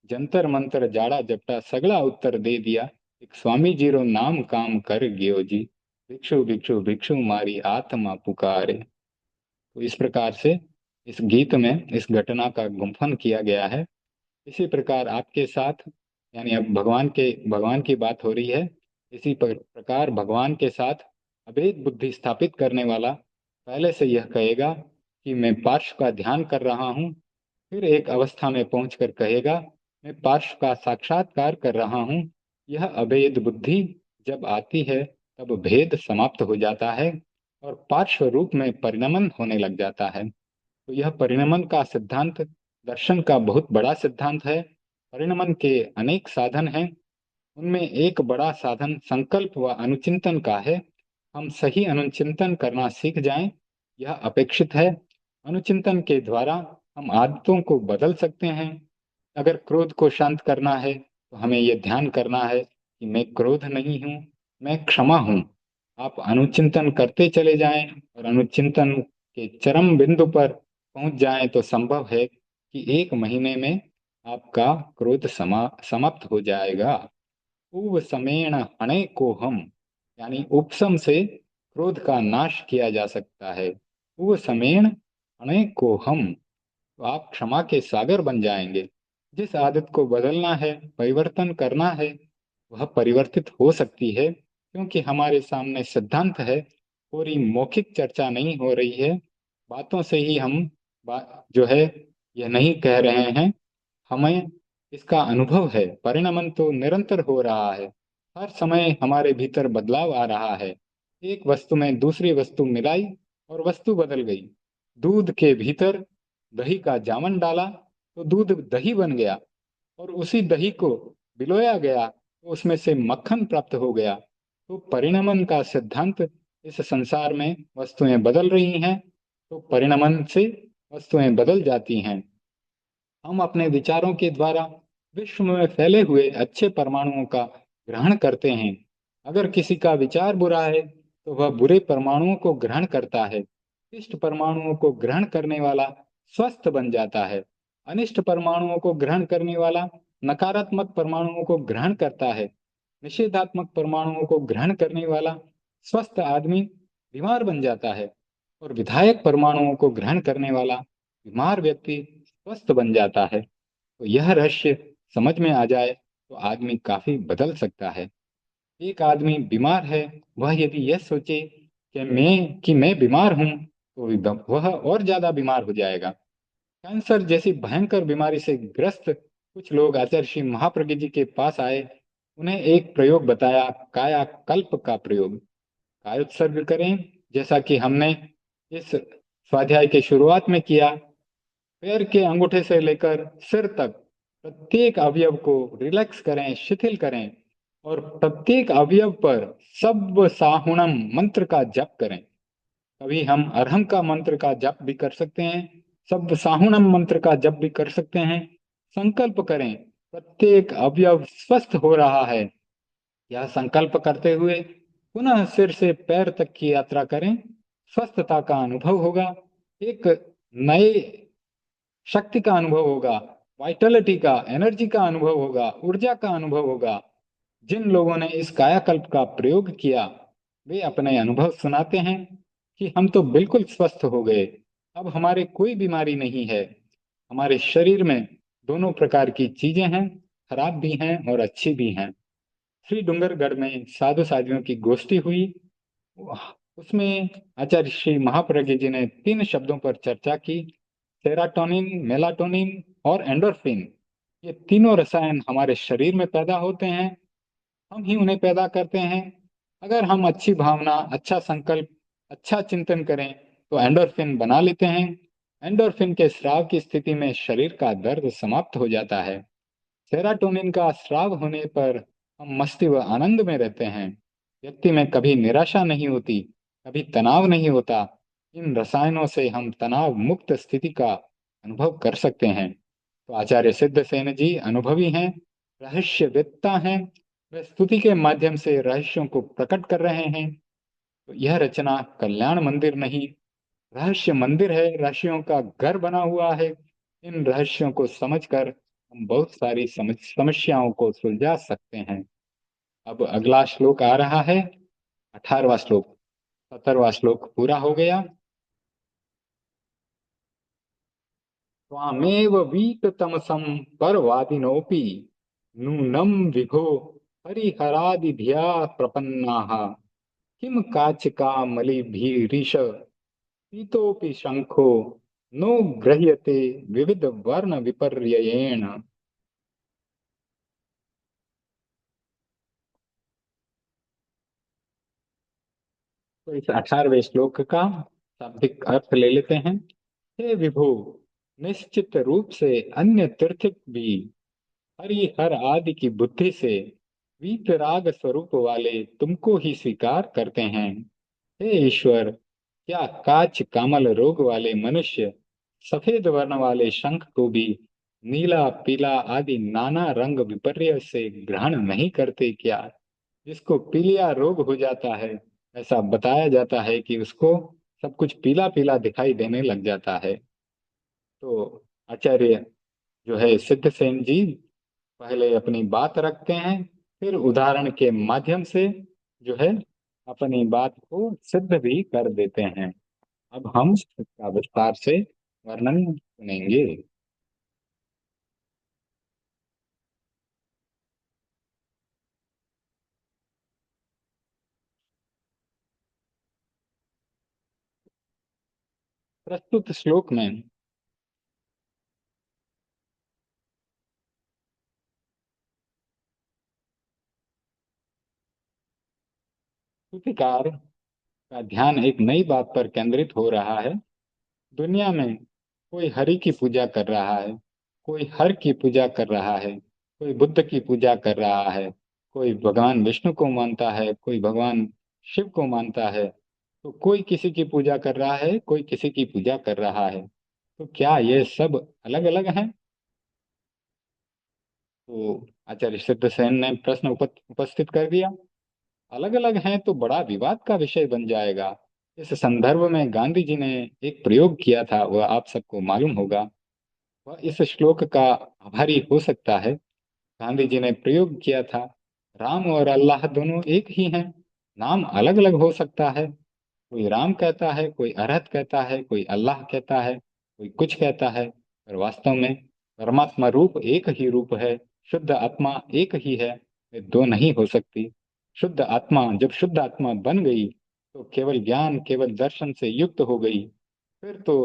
जंतर मंतर जाड़ा जपटा सगला उत्तर दे दिया, एक स्वामी जी रो नाम काम कर गियो जी। भिक्षु भिक्षु भिक्षु मारी आत्मा पुकारे। तो इस प्रकार से इस गीत में इस घटना का गुंफन किया गया है। इसी प्रकार आपके साथ, यानी अब भगवान की बात हो रही है। इसी प्रकार भगवान के साथ अभेद बुद्धि स्थापित करने वाला पहले से यह कहेगा कि मैं पार्श्व का ध्यान कर रहा हूँ, फिर एक अवस्था में पहुंचकर कहेगा मैं पार्श्व का साक्षात्कार कर रहा हूँ। यह अभेद बुद्धि जब आती है तब भेद समाप्त हो जाता है और पार्श्व रूप में परिणमन होने लग जाता है। तो यह परिणमन का सिद्धांत दर्शन का बहुत बड़ा सिद्धांत है। परिणमन के अनेक साधन हैं, उनमें एक बड़ा साधन संकल्प व अनुचिंतन का है। हम सही अनुचिंतन करना सीख जाएं, यह अपेक्षित है। अनुचिंतन के द्वारा हम आदतों को बदल सकते हैं। अगर क्रोध को शांत करना है तो हमें यह ध्यान करना है कि मैं क्रोध नहीं हूँ, मैं क्षमा हूँ। आप अनुचिंतन करते चले जाएं और अनुचिंतन के चरम बिंदु पर पहुंच जाएं तो संभव है कि एक महीने में आपका क्रोध समाप्त हो जाएगा। उपसमेण हणे को हम, यानी उपशम से क्रोध का नाश किया जा सकता है। उपसमेण हणे को हम, तो आप क्षमा के सागर बन जाएंगे। जिस आदत को बदलना है, परिवर्तन करना है, वह परिवर्तित हो सकती है, क्योंकि हमारे सामने सिद्धांत है। पूरी मौखिक चर्चा नहीं हो रही है, बातों से ही हम जो है यह नहीं कह रहे हैं, हमें इसका अनुभव है। परिणमन तो निरंतर हो रहा है, हर समय हमारे भीतर बदलाव आ रहा है। एक वस्तु में दूसरी वस्तु मिलाई और वस्तु बदल गई। दूध के भीतर दही का जामन डाला तो दूध दही बन गया, और उसी दही को बिलोया गया तो उसमें से मक्खन प्राप्त हो गया। तो परिणमन का सिद्धांत, इस संसार में वस्तुएं बदल रही हैं तो परिणमन से वस्तुएं बदल जाती हैं। हम अपने विचारों के द्वारा विश्व में फैले हुए अच्छे परमाणुओं का ग्रहण करते हैं। अगर किसी का विचार बुरा है तो वह बुरे परमाणुओं को ग्रहण करता है। इष्ट परमाणुओं को ग्रहण करने वाला स्वस्थ बन जाता है। अनिष्ट परमाणुओं को ग्रहण करने वाला नकारात्मक परमाणुओं को ग्रहण करता है। निषेधात्मक परमाणुओं को ग्रहण करने वाला स्वस्थ आदमी बीमार बन जाता है, और विधायक परमाणुओं को ग्रहण करने वाला बीमार व्यक्ति स्वस्थ बन जाता है। तो यह रहस्य समझ में आ जाए तो आदमी काफी बदल सकता है। एक आदमी बीमार है, वह यदि यह सोचे कि मैं बीमार हूं, तो वह और ज्यादा बीमार हो जाएगा। कैंसर जैसी भयंकर बीमारी से ग्रस्त कुछ लोग आचार्य श्री महाप्रज्ञ जी के पास आए। उन्हें एक प्रयोग बताया, कायाकल्प का प्रयोग। कायोत्सर्ग करें, जैसा कि हमने इस स्वाध्याय के शुरुआत में किया। पैर के अंगूठे से लेकर सिर तक प्रत्येक अवयव को रिलैक्स करें, शिथिल करें, और प्रत्येक अवयव पर सब साहुणम मंत्र का जप करें। कभी हम अरहम का मंत्र का जप भी कर सकते हैं, सब साहुणम मंत्र का जप भी कर सकते हैं। संकल्प करें, प्रत्येक अवयव स्वस्थ हो रहा है। यह संकल्प करते हुए पुनः सिर से पैर तक की यात्रा करें। स्वस्थता का अनुभव होगा, एक नए शक्ति का अनुभव होगा, वाइटलिटी का, एनर्जी का अनुभव होगा, ऊर्जा का अनुभव होगा। जिन लोगों ने इस कायाकल्प का प्रयोग किया, वे अपने अनुभव सुनाते हैं कि हम तो बिल्कुल स्वस्थ हो गए। अब हमारे कोई बीमारी नहीं है। हमारे शरीर में दोनों प्रकार की चीजें हैं, खराब भी हैं और अच्छी भी हैं। श्री डूंगरगढ़ में साधु साधियों की गोष्ठी हुई। उसमें आचार्य श्री महाप्रज्ञ जी ने तीन शब्दों पर चर्चा की: सेराटोनिन, मेलाटोनिन और एंडोर्फिन। ये तीनों रसायन हमारे शरीर में पैदा होते हैं, हम ही उन्हें पैदा करते हैं। अगर हम अच्छी भावना, अच्छा संकल्प, अच्छा चिंतन करें तो एंडोर्फिन बना लेते हैं। एंडोर्फिन के स्राव की स्थिति में शरीर का दर्द समाप्त हो जाता है। सेराटोनिन का स्राव होने पर हम मस्ती व आनंद में रहते हैं। व्यक्ति में कभी निराशा नहीं होती, कभी तनाव नहीं होता। इन रसायनों से हम तनाव मुक्त स्थिति का अनुभव कर सकते हैं। तो आचार्य सिद्धसेन जी अनुभवी हैं, रहस्यवेत्ता हैं। वे स्तुति के माध्यम से रहस्यों को प्रकट कर रहे हैं। तो यह रचना कल्याण मंदिर नहीं, रहस्य मंदिर है, रहस्यों का घर बना हुआ है। इन रहस्यों को समझकर हम बहुत सारी समस्याओं को सुलझा सकते हैं। अब अगला श्लोक आ रहा है, 18वां श्लोक। 17वां श्लोक पूरा हो गया। त्वामेव वीततमसं परवादिनोऽपि नूनं विभो हरिहरादिध्या प्रपन्नाः किं काचिकामलिभिरीश पीतोऽपि शंखो नो गृह्यते विविध वर्ण विपर्ययेण। तो इस 18वें श्लोक का शाब्दिक अर्थ ले लेते हैं। हे विभो, निश्चित रूप से अन्य तीर्थिक भी हरि हर आदि की बुद्धि से वीतराग स्वरूप वाले तुमको ही स्वीकार करते हैं। हे ईश्वर, क्या काच कामल रोग वाले मनुष्य सफेद वर्ण वाले शंख को भी नीला, पीला आदि नाना रंग विपर्य से ग्रहण नहीं करते क्या? जिसको पीलिया रोग हो जाता है, ऐसा बताया जाता है कि उसको सब कुछ पीला पीला दिखाई देने लग जाता है। तो आचार्य जो है सिद्धसेन जी पहले अपनी बात रखते हैं, फिर उदाहरण के माध्यम से जो है अपनी बात को सिद्ध भी कर देते हैं। अब हम इसका विस्तार से वर्णन सुनेंगे। प्रस्तुत श्लोक में स्तुतिकार का ध्यान एक नई बात पर केंद्रित हो रहा है। दुनिया में कोई हरि की पूजा कर रहा है, कोई हर की पूजा कर रहा है, कोई बुद्ध की पूजा कर रहा है, कोई भगवान विष्णु को मानता है, कोई भगवान शिव को मानता है। तो कोई किसी की पूजा कर रहा है, कोई किसी की पूजा कर रहा है। तो क्या ये सब अलग अलग हैं? तो आचार्य सिद्धसेन ने प्रश्न उपस्थित कर दिया। अलग अलग हैं तो बड़ा विवाद का विषय बन जाएगा। इस संदर्भ में गांधी जी ने एक प्रयोग किया था, वह आप सबको मालूम होगा। वह इस श्लोक का आभारी हो सकता है। गांधी जी ने प्रयोग किया था, राम और अल्लाह दोनों एक ही हैं, नाम अलग अलग हो सकता है। कोई राम कहता है, कोई अरहत कहता है, कोई अल्लाह कहता है, कोई कुछ कहता है, पर वास्तव में परमात्मा रूप एक ही रूप है। शुद्ध आत्मा एक ही है, वे दो नहीं हो सकती। शुद्ध आत्मा जब शुद्ध आत्मा बन गई तो केवल ज्ञान, केवल दर्शन से युक्त हो गई। फिर तो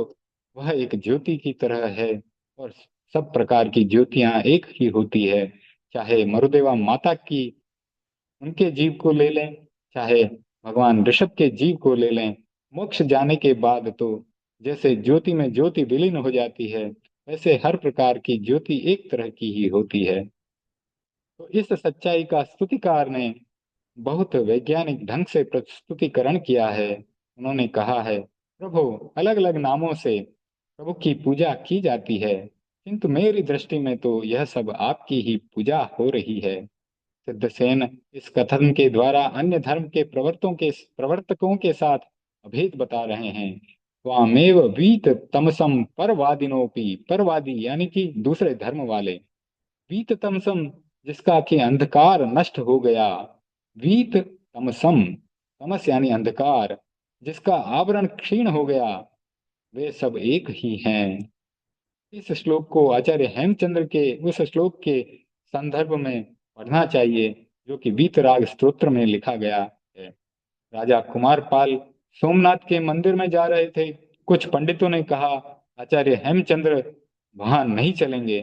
वह एक ज्योति की तरह है, और सब प्रकार की ज्योतियां एक ही होती है। चाहे मरुदेवा माता की उनके जीव को ले लें, चाहे भगवान ऋषभ के जीव को ले लें, मोक्ष जाने के बाद तो जैसे ज्योति में ज्योति विलीन हो जाती है, वैसे हर प्रकार की ज्योति एक तरह की ही होती है। तो इस सच्चाई का स्तुतिकार ने बहुत वैज्ञानिक ढंग से प्रस्तुतिकरण किया है। उन्होंने कहा है, प्रभु, अलग अलग नामों से प्रभु की पूजा की जाती है, किंतु मेरी दृष्टि में तो यह सब आपकी ही पूजा हो रही है। सिद्धसेन इस कथन के द्वारा अन्य धर्म के प्रवर्तकों के साथ अभेद बता रहे हैं। त्वामेव वीत तमसम परवादिनोपि, परवादी यानी कि दूसरे धर्म वाले, वीत तमसम जिसका कि अंधकार नष्ट हो गया, वीत तमसम, तमस यानी अंधकार, जिसका आवरण क्षीण हो गया, वे सब एक ही हैं। इस श्लोक को आचार्य हेमचंद्र के उस श्लोक के संदर्भ में पढ़ना चाहिए जो कि वीतराग स्तोत्र में लिखा गया है। राजा कुमारपाल सोमनाथ के मंदिर में जा रहे थे। कुछ पंडितों ने कहा, आचार्य हेमचंद्र वहां नहीं चलेंगे।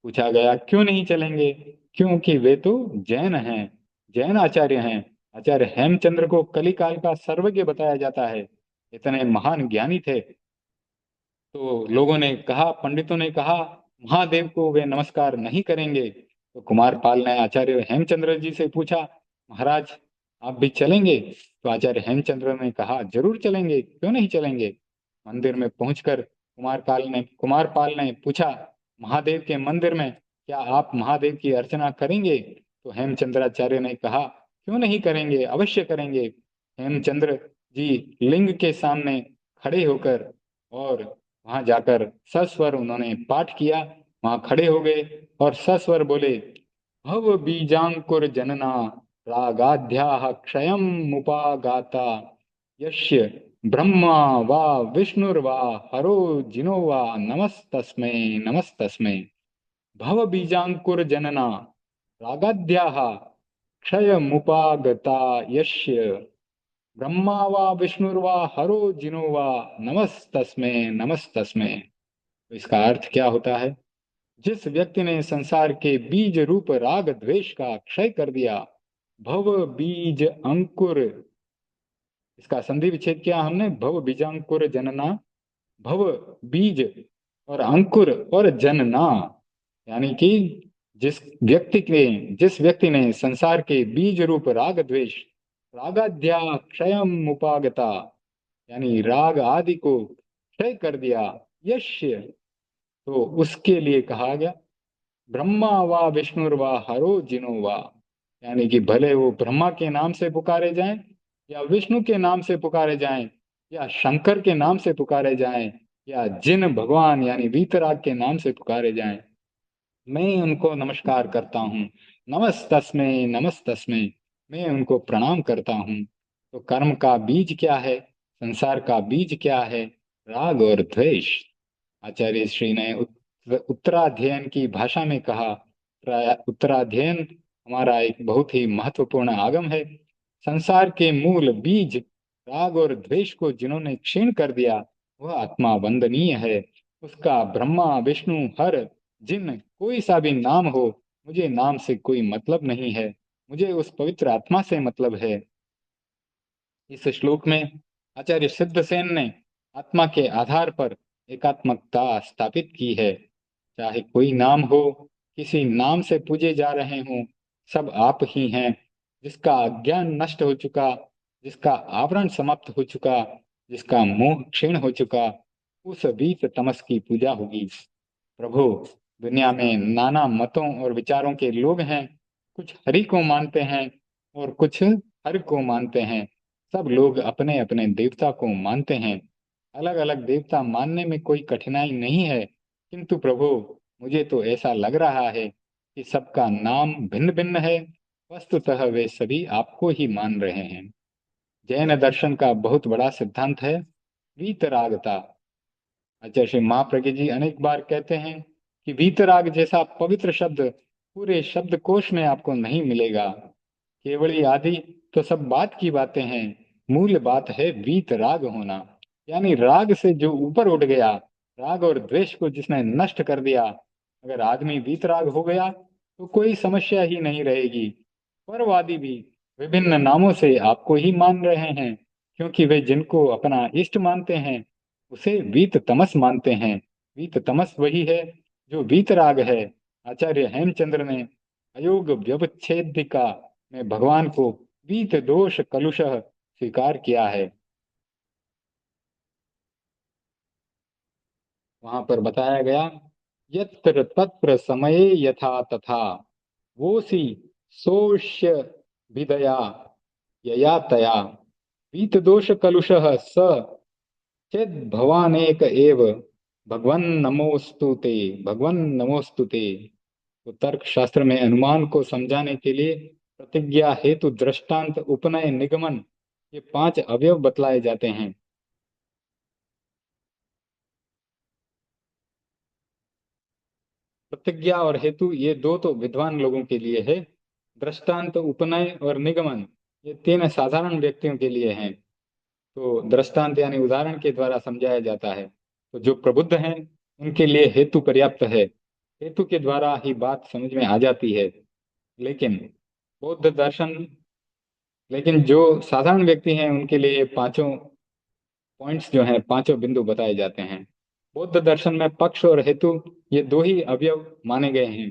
पूछा गया, क्यों नहीं चलेंगे? क्योंकि वे तो जैन हैं, जैन आचार्य हैं। आचार्य हेमचंद्र को कलिकाल का सर्वज्ञ बताया जाता है, इतने महान ज्ञानी थे। तो लोगों ने कहा, पंडितों ने कहा, महादेव को वे नमस्कार नहीं करेंगे। तो कुमारपाल ने आचार्य हेमचंद्र जी से पूछा, महाराज आप भी चलेंगे? तो आचार्य हेमचंद्र ने कहा, जरूर चलेंगे, क्यों नहीं चलेंगे। मंदिर में पहुंचकर कुमारपाल ने पूछा, महादेव के मंदिर में क्या आप महादेव की अर्चना करेंगे? तो हेमचंद्राचार्य ने कहा, क्यों नहीं करेंगे, अवश्य करेंगे। हेमचंद्र जी लिंग के सामने खड़े होकर और वहां जाकर सस्वर उन्होंने पाठ किया। वहां खड़े हो गए और सस्वर बोले, भव बीजांकुर जनना रागाध्याः क्षयं मुपागाता, यस्य ब्रह्मा वा विष्णुर्वा हरो जिनो वा नमस्तस्मै, नमस्तस्मै। भव बीजांकुर जनना रागाध्याः क्षय मुपागता, यस्य ब्रह्मा वा विष्णुर्वा हरो जिनो वा नमस्तस्मै, नमस्तस्मै। तो इसका अर्थ क्या होता है? जिस व्यक्ति ने संसार के बीज रूप राग द्वेष का क्षय कर दिया, भव बीज अंकुर, इसका संधि विच्छेद किया हमने, भव बीजांकुर जनना, भव बीज और अंकुर और जनना, यानी कि जिस व्यक्ति ने संसार के बीज रूप राग द्वेष, रागाद्या क्षयम उपागता, यानी राग आदि को क्षय कर दिया, यश्य, तो उसके लिए कहा गया, ब्रह्मा वा विष्णुर्वा हरो जिनो वा, यानी कि भले वो ब्रह्मा के नाम से पुकारे जाएं, या विष्णु के नाम से पुकारे जाएं, या शंकर के नाम से पुकारे जाएं, या जिन भगवान यानी वीतराग के नाम से पुकारे जाएं, मैं उनको नमस्कार करता हूँ। नमस्तस्मै, नमस्तस्मै, मैं उनको प्रणाम करता हूँ। तो कर्म का बीज क्या है, संसार का बीज क्या है? राग और द्वेष। आचार्य श्री ने उत्तराध्ययन की भाषा में कहा, उत्तराध्ययन हमारा एक बहुत ही महत्वपूर्ण आगम है। संसार के मूल बीज राग और द्वेष को जिन्होंने क्षीण कर दिया, वह आत्मा वंदनीय है। उसका ब्रह्मा विष्णु हर जिन कोई सा भी नाम हो, मुझे नाम से कोई मतलब नहीं है, मुझे उस पवित्र आत्मा से मतलब है। इस श्लोक में आचार्य सिद्धसेन ने आत्मा के आधार पर एकात्मकता स्थापित की है। चाहे कोई नाम हो, किसी नाम से पूजे जा रहे हों, सब आप ही हैं। जिसका अज्ञान नष्ट हो चुका, जिसका आवरण समाप्त हो चुका, जिसका मोह क्षीण हो चुका, उस वीत तमस की पूजा होगी। प्रभु, दुनिया में नाना मतों और विचारों के लोग हैं। कुछ हरि को मानते हैं और कुछ हर को मानते हैं। सब लोग अपने अपने देवता को मानते हैं। अलग अलग देवता मानने में कोई कठिनाई नहीं है, किंतु प्रभु, मुझे तो ऐसा लग रहा है कि सबका नाम भिन्न भिन्न है। वस्तुतः वे सभी आपको ही मान रहे हैं। जैन दर्शन का बहुत बड़ा सिद्धांत है वीतरागता। आचार्य श्री महाप्रज्ञ जी अनेक बार कहते हैं कि वीतराग जैसा पवित्र शब्द पूरे शब्दकोश में आपको नहीं मिलेगा। केवली आदि तो सब बात की बातें हैं, मूल बात है वीतराग होना, यानी राग से जो ऊपर उठ गया, राग और द्वेष को जिसने नष्ट कर दिया, अगर आदमी वीतराग हो गया तो कोई समस्या ही नहीं रहेगी। परवादी भी विभिन्न नामों से आपको ही मान रहे हैं, क्योंकि वे जिनको अपना इष्ट मानते हैं उसे वीत तमस मानते हैं। वीत तमस वही है जो वीतराग है। आचार्य हेमचंद्र ने अयोग व्यवच्छेदिका में भगवान को वीत दोष कलुषः स्वीकार किया है। वहां पर बताया गया, यत्र तत्र समये यथा तथा वोसी सोष्य विदया यया तया वीत दोष कलुषः स चेद भवानेक एव भगवन नमोस्तुते। भगवन नमोस्तुते। तो तर्क शास्त्र में अनुमान को समझाने के लिए प्रतिज्ञा हेतु दृष्टांत उपनय निगमन ये पांच अवयव बतलाए जाते हैं। प्रतिज्ञा और हेतु ये दो तो विद्वान लोगों के लिए है। दृष्टांत उपनय और निगमन ये तीन साधारण व्यक्तियों के लिए हैं। तो दृष्टांत यानी उदाहरण के द्वारा समझाया जाता है। तो जो प्रबुद्ध हैं उनके लिए हेतु पर्याप्त है। हेतु के द्वारा ही बात समझ में आ जाती है। लेकिन बौद्ध दर्शन लेकिन जो साधारण व्यक्ति हैं उनके लिए ये पांचों पॉइंट्स जो हैं, पांचों बिंदु बताए जाते हैं। बौद्ध दर्शन में पक्ष और हेतु ये दो ही अवयव माने गए हैं।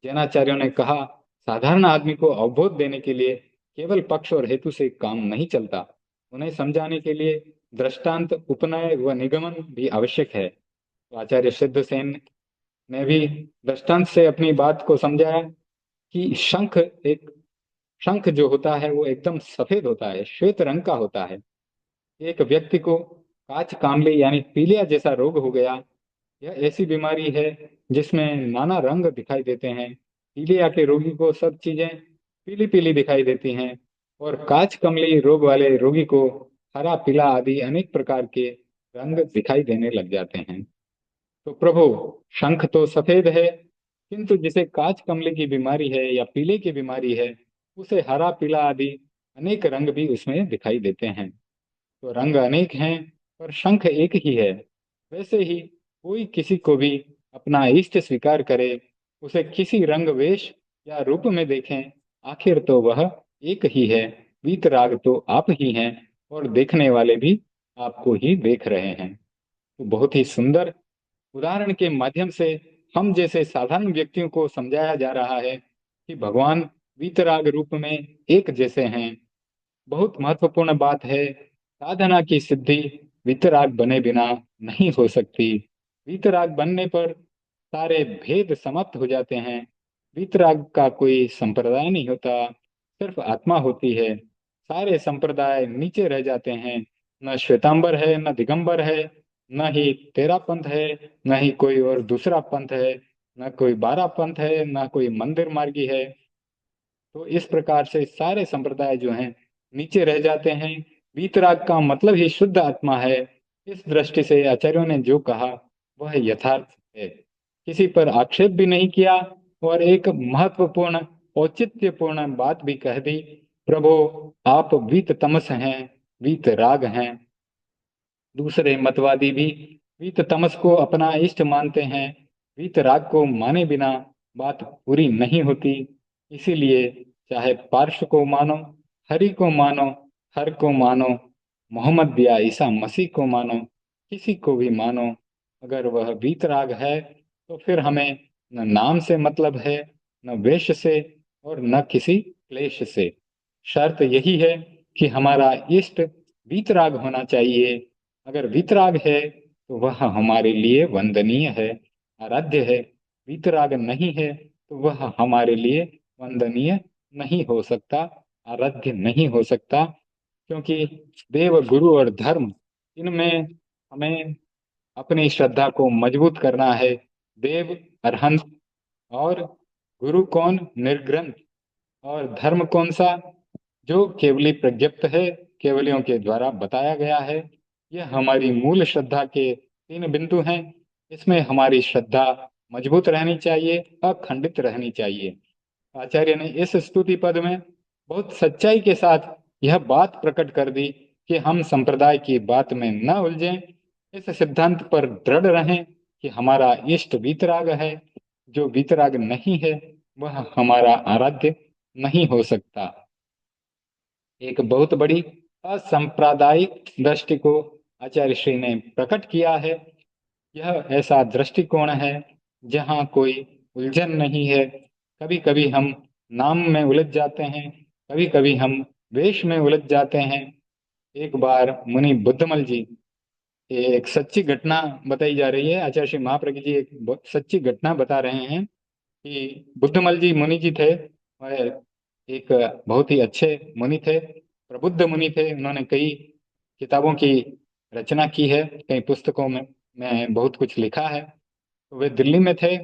जैनाचार्यों ने कहा, साधारण आदमी को अवबोध देने के लिए केवल पक्ष और हेतु से काम नहीं चलता, उन्हें समझाने के लिए दृष्टांत उपनय व निगमन भी आवश्यक है। तो आचार्य सिद्धसेन ने भी दृष्टांत से अपनी बात को समझाया कि शंख जो होता है वो एकदम सफेद होता है, श्वेत रंग का होता है। एक व्यक्ति को काच कामले यानी पीलिया जैसा रोग हो गया। यह ऐसी बीमारी है जिसमें नाना रंग दिखाई देते हैं। पीलिया के रोगी को सब चीजें पीली पीली दिखाई देती हैं, और काच कमली रोग वाले रोगी को हरा पीला आदि अनेक प्रकार के रंग दिखाई देने लग जाते हैं। तो प्रभु, शंख तो सफेद है, किंतु जिसे काच कमली की बीमारी है या पीले की बीमारी है उसे हरा पीला आदि अनेक रंग भी उसमें दिखाई देते हैं। तो रंग अनेक हैं पर शंख एक ही है। वैसे ही कोई किसी को भी अपना इष्ट स्वीकार करे, उसे किसी रंग वेश या रूप में देखें, आखिर तो वह एक ही है। वीतराग तो आप ही हैं और देखने वाले भी आपको ही देख रहे हैं। तो बहुत ही सुंदर उदाहरण के माध्यम से हम जैसे साधारण व्यक्तियों को समझाया जा रहा है कि भगवान वीतराग रूप में एक जैसे हैं। बहुत महत्वपूर्ण बात है, साधना की सिद्धि वीतराग बने बिना नहीं हो सकती। वीतराग बनने पर सारे भेद समाप्त हो जाते हैं। वीतराग का कोई संप्रदाय नहीं होता, सिर्फ आत्मा होती है। सारे संप्रदाय नीचे रह जाते हैं। न श्वेतांबर है, न दिगंबर है, न ही तेरा पंथ है, न ही कोई और दूसरा पंथ है, न कोई 12 पंथ है, न कोई मंदिर मार्गी है। तो इस प्रकार से सारे संप्रदाय जो हैं नीचे रह जाते हैं। वीतराग का मतलब ही शुद्ध आत्मा है। इस दृष्टि से आचार्यों ने जो कहा वह यथार्थ है, किसी पर आक्षेप भी नहीं किया, और एक महत्वपूर्ण औचित्यपूर्ण बात भी कह दी, प्रभु आप वीत तमस हैं, वीत राग हैं। दूसरे मतवादी भी वीत तमस को अपना इष्ट मानते हैं। वीत राग को माने बिना बात पूरी नहीं होती। इसीलिए चाहे पार्श को मानो, हरि को मानो, हर को मानो, मोहम्मद या ईसा मसीह को मानो, किसी को भी मानो, अगर वह वीतराग है तो फिर हमें न नाम से मतलब है, न वेश से, और न किसी क्लेश से। शर्त यही है कि हमारा इष्ट वीतराग होना चाहिए। अगर वीतराग है तो वह हमारे लिए वंदनीय है, आराध्य है। वीतराग नहीं है तो वह हमारे लिए वंदनीय नहीं हो सकता, आराध्य नहीं हो सकता। क्योंकि देव, गुरु और धर्म, इनमें हमें अपनी श्रद्धा को मजबूत करना है। देव अरहंत, और गुरु कौन? निर्ग्रंथ। और धर्म कौन सा? जो केवली प्रज्ञप्त है, केवलियों के द्वारा बताया गया है। यह हमारी मूल श्रद्धा के तीन बिंदु हैं। इसमें हमारी श्रद्धा मजबूत रहनी चाहिए, अखंडित रहनी चाहिए। आचार्य ने इस स्तुति पद में बहुत सच्चाई के साथ यह बात प्रकट कर दी कि हम संप्रदाय की बात में न उलझें। इस सिद्धांत पर दृढ़ रहें कि हमारा इष्ट वीतराग है। जो वीतराग नहीं है वह हमारा आराध्य नहीं हो सकता। एक बहुत बड़ी असंप्रदायिक दृष्टि को आचार्य श्री ने प्रकट किया है। यह ऐसा दृष्टिकोण है जहाँ कोई उलझन नहीं है। कभी कभी हम नाम में उलझ जाते हैं, कभी कभी हम वेश में उलझ जाते हैं। एक बार मुनि बुद्धमल जी, ये एक सच्ची घटना बताई जा रही है, आचार्य श्री महाप्रज्ञ जी एक सच्ची घटना बता रहे हैं कि बुद्धमल जी मुनि जी थे। वह एक बहुत ही अच्छे मुनि थे, प्रबुद्ध मुनि थे। उन्होंने कई किताबों की रचना की है, कई पुस्तकों में बहुत कुछ लिखा है। तो वे दिल्ली में थे,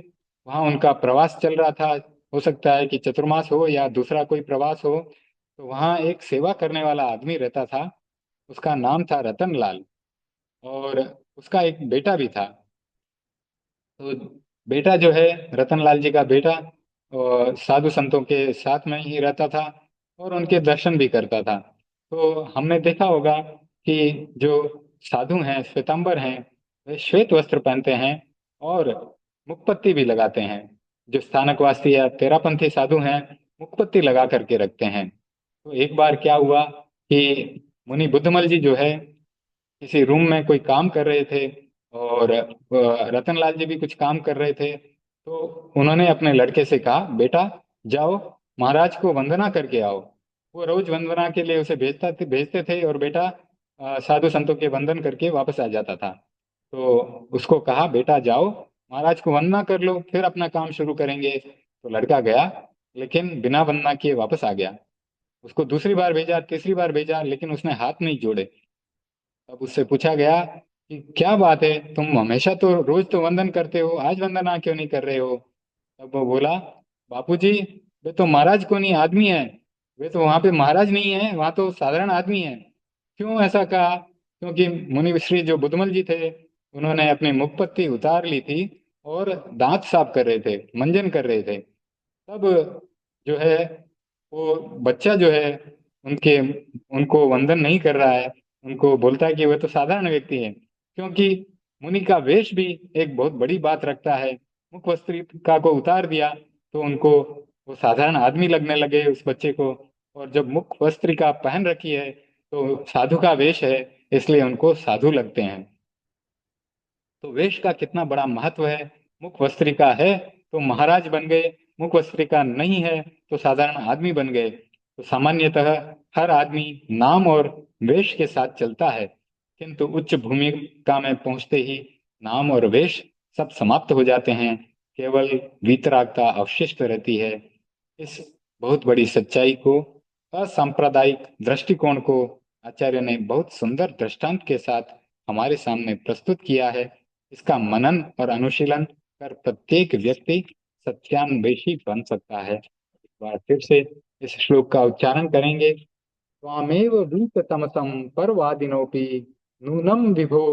वहाँ उनका प्रवास चल रहा था। हो सकता है कि चतुर्मास हो या दूसरा कोई प्रवास हो। तो वहाँ एक सेवा करने वाला आदमी रहता था, उसका नाम था रतन लाल। और उसका एक बेटा भी था। तो बेटा जो है, रतनलाल जी का बेटा, साधु संतों के साथ में ही रहता था और उनके दर्शन भी करता था। तो हमने देखा होगा कि जो साधु हैं, श्वेतांबर हैं, वे श्वेत वस्त्र पहनते हैं और मुखपत्ती भी लगाते हैं। जो स्थानकवासी या तेरापंथी साधु हैं, मुखपत्ती लगा करके रखते हैं। तो एक बार क्या हुआ कि मुनि बुद्धमल जी जो है किसी रूम में कोई काम कर रहे थे और रतनलाल जी भी कुछ काम कर रहे थे। तो उन्होंने अपने लड़के से कहा, बेटा जाओ महाराज को वंदना करके आओ। वो रोज वंदना के लिए उसे भेजते थे और बेटा साधु संतों के वंदन करके वापस आ जाता था। तो उसको कहा, बेटा जाओ महाराज को वंदना कर लो, फिर अपना काम शुरू करेंगे। तो लड़का गया, लेकिन बिना वंदना किए वापस आ गया। उसको दूसरी बार भेजा, तीसरी बार भेजा, लेकिन उसने हाथ नहीं जोड़े। तब उससे पूछा गया कि क्या बात है, तुम हमेशा तो रोज तो वंदन करते हो, आज वंदना क्यों नहीं कर रहे हो? तब वो बोला, बापूजी वे तो महाराज को नहीं आदमी है। वे तो वहां पे महाराज नहीं है, वहां तो साधारण आदमी है। क्यों ऐसा कहा? क्योंकि मुनि श्री जो बुद्धमल जी थे, उन्होंने अपनी मुखपत्ती उतार ली थी और दांत साफ कर रहे थे, मंजन कर रहे थे। तब जो है वो बच्चा जो है उनके उनको वंदन नहीं कर रहा है, उनको बोलता है कि वह तो साधारण व्यक्ति है। क्योंकि मुनि का वेश भी एक बहुत बड़ी बात रखता है। मुख वस्त्रिका को उतार दिया तो उनको वो साधारण आदमी लगने लगे उस बच्चे को। और जब मुख वस्त्रिका पहन रखी है तो साधु का वेश है, इसलिए उनको साधु लगते हैं। तो वेश का कितना बड़ा महत्व है। मुख वस्त्रिका है तो महाराज बन गए, मुख वस्त्रिका नहीं है तो साधारण आदमी बन गए। तो सामान्यतः हर आदमी नाम और वेश के साथ चलता है, किंतु उच्च भूमिका में पहुंचते ही नाम और वेश सब समाप्त हो जाते हैं। केवल वीतरागता अवशिष्ट रहती है। इस बहुत बड़ी सच्चाई को, असांप्रदायिक दृष्टिकोण को आचार्य ने बहुत सुंदर दृष्टांत के साथ हमारे सामने प्रस्तुत किया है। इसका मनन और अनुशीलन कर प्रत्येक व्यक्ति सत्यान्वेषी बन सकता है। एक बार फिर से इस श्लोक का उच्चारण करेंगे। त्वामेव वीततमसं परवादिनोऽपि नूनं विभो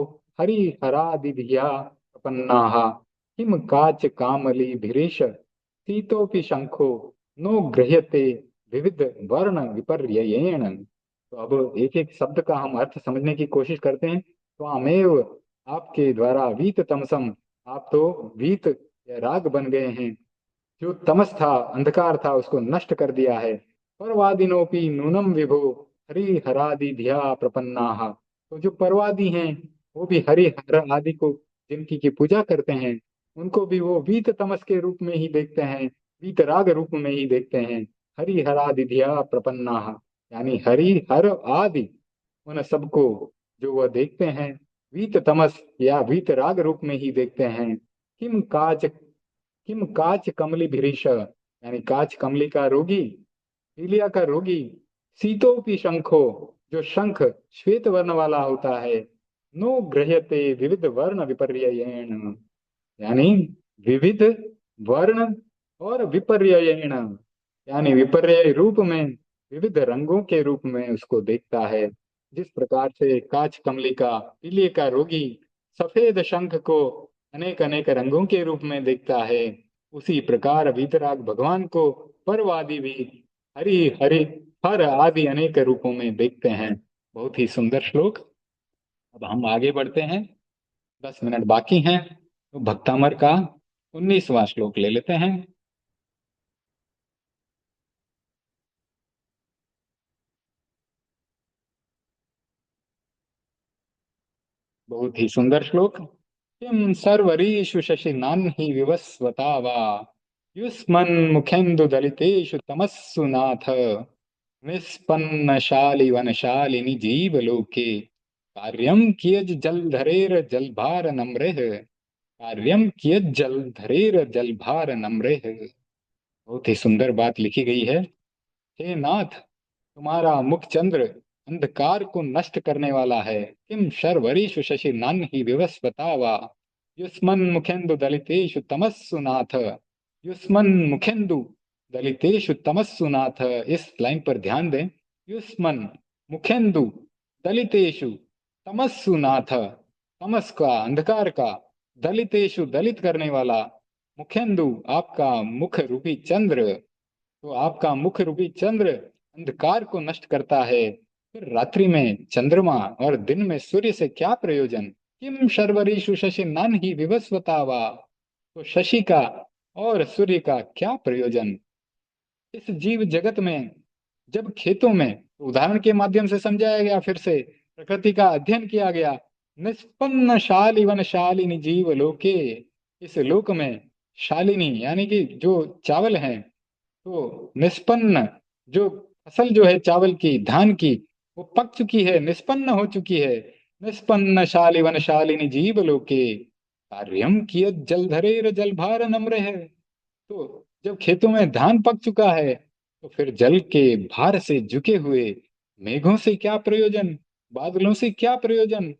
हरिहरादिधिया प्रपन्नाः किं काच कामलिभिरीश शीतोऽपि शंखो नो गृह्यते विविध वर्ण विपर्ययेण। तो अब एक एक शब्द का हम अर्थ समझने की कोशिश करते हैं। त्वामेव, आपके द्वारा, वीत तमसम, आप तो वीत या राग बन गए हैं। जो तमस था, अंधकार था, उसको नष्ट कर दिया है। परवादिनोपि नूनम विभो हरि हरादि धिया प्रपन्नाः। तो जो परवादी हैं, वो भी हरि हर आदि को, जिनकी की पूजा करते हैं, उनको भी वो वीत तमस के रूप में ही देखते हैं, वीत राग रूप में ही देखते हैं। हरि हरादि धिया प्रपन्नाः, यानी हरि हर आदि, उन सबको जो वह देखते हैं वीत तमस या वीत राग रूप में ही देखते हैं। किम काच कमली भिरीश, यानी काच कमली का रोगी, पीलिया का रोगी। शीतोपि शंखो, जो शंख श्वेत वर्ण वाला होता है। नो गृह्यते विविध वर्ण विपर्ययेण, यानी विविध वर्ण और विपर्ययेण, यानी विपर्यय रूप में, विविध रंगों के रूप में उसको देखता है। जिस प्रकार से काच कमली का, पीलिए का रोगी सफेद शंख को अनेक अनेक रंगों के रूप में देखता है, उसी प्रकार वीतराग भगवान को परवादी भी हरि हरि हर आदि अनेक रूपों में देखते हैं। बहुत ही सुंदर श्लोक। अब हम आगे बढ़ते हैं। 10 मिनट बाकी हैं, तो भक्तामर का 19वां श्लोक ले लेते हैं। बहुत ही सुंदर श्लोक। किम सर्वरीषु शशिनान्हि विवस्वता वा युष्मन् मुखेन्दु दलितेषु तमस्सु नाथ निष्पन्नशालि वनशालिनि जीवलोके कार्यं कियज् जलधरेर् जलभार नम्रः कार्यं कियज् जलधरेर् जलभार नम्रः। बहुत ही सुंदर बात लिखी गई है। हे नाथ, तुम्हारा मुख चंद्र अंधकार को नष्ट करने वाला है। किम शर्वरीषु शशि नान्हि विवस्वतावा युष्मन् मुखेन्दु दलितेषु तमस्सु नाथ। युष्मन् मुखेन्दु दलितेषु तमस्सु नाथ, इस लाइन पर ध्यान दें। युष्मन् मुखेन्दु दलितेषु तमस्सु नाथ, तमस का, अंधकार का, दलितेषु दलित करने वाला, मुखेन्दु आपका मुख रूपी चंद्र, तो आपका मुख रूपी चंद्र अंधकार को नष्ट करता है। फिर रात्रि में चंद्रमा और दिन में सूर्य से क्या प्रयोजन। किम शर्वरीषु शशि नान्हि विवस्वता वा, तो शशि का और सूर्य का क्या प्रयोजन इस जीव जगत में। जब खेतों में, तो उदाहरण के माध्यम से समझाया गया, फिर से प्रकृति का अध्ययन किया गया। निष्पन्न शाली वन शालिनी जीव लोके, इस लोक में शालिनी यानी कि जो चावल है, तो निष्पन्न जो फसल जो है चावल की, धान की, वो पक चुकी है, निष्पन्न हो चुकी है। निष्पन्न शाली वन शालिनी जीव लोके कार्यम कियत जलधरेर जलभार नम्र है। तो जब खेतों में धान पक चुका है, तो फिर जल के भार से झुके हुए मेघों से क्या प्रयोजन, बादलों से क्या प्रयोजन।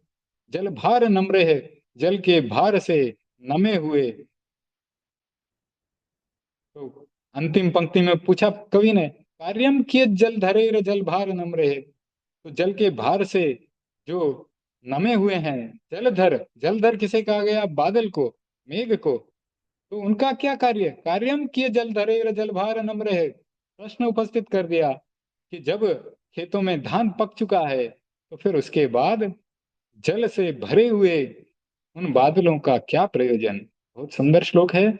जल भार नम्र है, जल के भार से नमे हुए। तो अंतिम पंक्ति में पूछा कवि ने, कार्यम कियत जल धरे जल भार नम्र है, तो जल के भार से जो नमे हुए हैं, जलधर, जलधर किसे कहा गया, बादल को, मेघ को, तो उनका क्या कार्य। कार्यम किए जल धरे जल भार नम्र है, प्रश्न उपस्थित कर दिया कि जब खेतों में धान पक चुका है, तो फिर उसके बाद जल से भरे हुए उन बादलों का क्या प्रयोजन। बहुत सुंदर श्लोक है।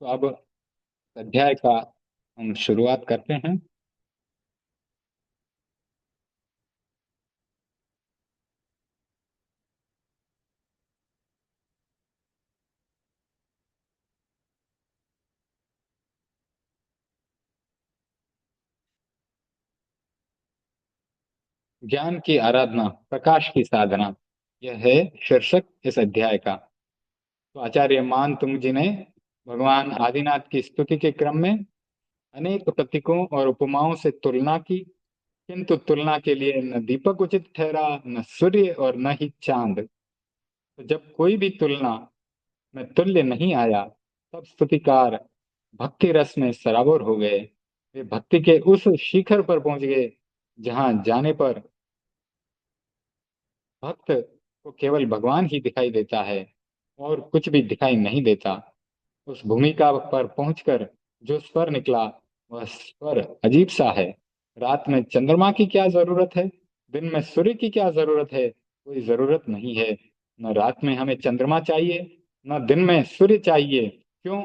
तो अब अध्याय का हम शुरुआत करते हैं। ज्ञान की आराधना, प्रकाश की साधना, यह है शीर्षक इस अध्याय का। तो आचार्य मान तुंग जी ने भगवान आदिनाथ की स्तुति के क्रम में अनेक प्रतीकों और उपमाओं से तुलना की, किंतु तुलना के लिए न दीपक उचित ठहरा, न सूर्य और न ही चांद। तो जब कोई भी तुलना में तुल्य नहीं आया, तब स्तुतिकार भक्ति रस में सराबोर हो गए। वे भक्ति के उस शिखर पर पहुंच गए जहां जाने पर भक्त को केवल भगवान ही दिखाई देता है और कुछ भी दिखाई नहीं देता। उस भूमिका पर पहुंचकर जो स्वर निकला, वह स्वर अजीब सा है। रात में चंद्रमा की क्या जरूरत है, दिन में सूर्य की क्या जरूरत है। कोई जरूरत नहीं है। न रात में हमें चंद्रमा चाहिए, न दिन में सूर्य चाहिए। क्यों?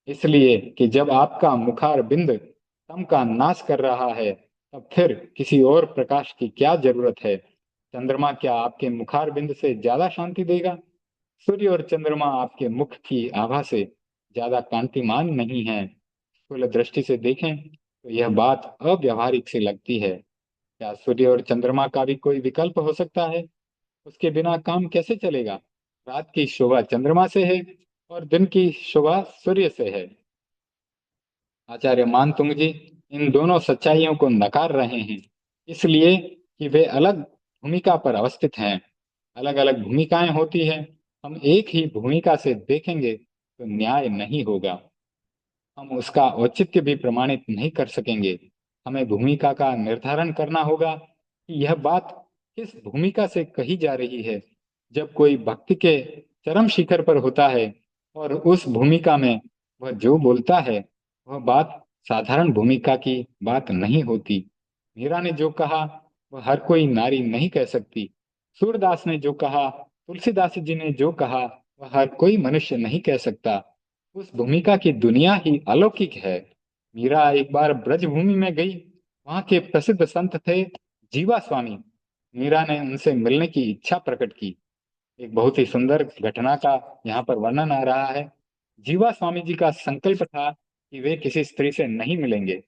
इसलिए कि जब आपका मुखार बिंद तम का नाश कर रहा है, तब फिर किसी और प्रकाश की क्या जरूरत है। चंद्रमा क्या आपके मुखार बिंद से ज्यादा शांति देगा? सूर्य और चंद्रमा आपके मुख की आभा से ज्यादा कांतिमान नहीं है। स्थूल दृष्टि से देखें तो यह बात अव्यावहारिक सी लगती है। क्या सूर्य और चंद्रमा का भी कोई विकल्प हो सकता है? उसके बिना काम कैसे चलेगा? रात की शोभा चंद्रमा से है और दिन की शोभा सूर्य से है। आचार्य मानतुंग जी इन दोनों सच्चाइयों को नकार रहे हैं, इसलिए कि वे अलग भूमिका पर अवस्थित हैं। अलग अलग भूमिकाएं होती हैं। हम एक ही भूमिका से देखेंगे तो न्याय नहीं होगा। हम उसका औचित्य भी प्रमाणित नहीं कर सकेंगे। हमें भूमिका का निर्धारण करना होगा कि यह बात किस भूमिका से कही जा रही है। जब कोई भक्ति के चरम शिखर पर होता है और उस भूमिका में वह जो बोलता है, वह बात साधारण भूमिका की बात नहीं होती। मीरा ने जो कहा वह हर कोई नारी नहीं कह सकती। सूरदास ने जो कहा, तुलसीदास जी ने जो कहा वह हर कोई मनुष्य नहीं कह सकता। उस भूमिका की दुनिया ही अलौकिक है। मीरा एक बार ब्रज भूमि में गई। वहां के प्रसिद्ध संत थे जीवा स्वामी। मीरा ने उनसे मिलने की इच्छा प्रकट की। एक बहुत ही सुंदर घटना का यहाँ पर वर्णन आ रहा है। जीवा स्वामी जी का संकल्प था कि वे किसी स्त्री से नहीं मिलेंगे।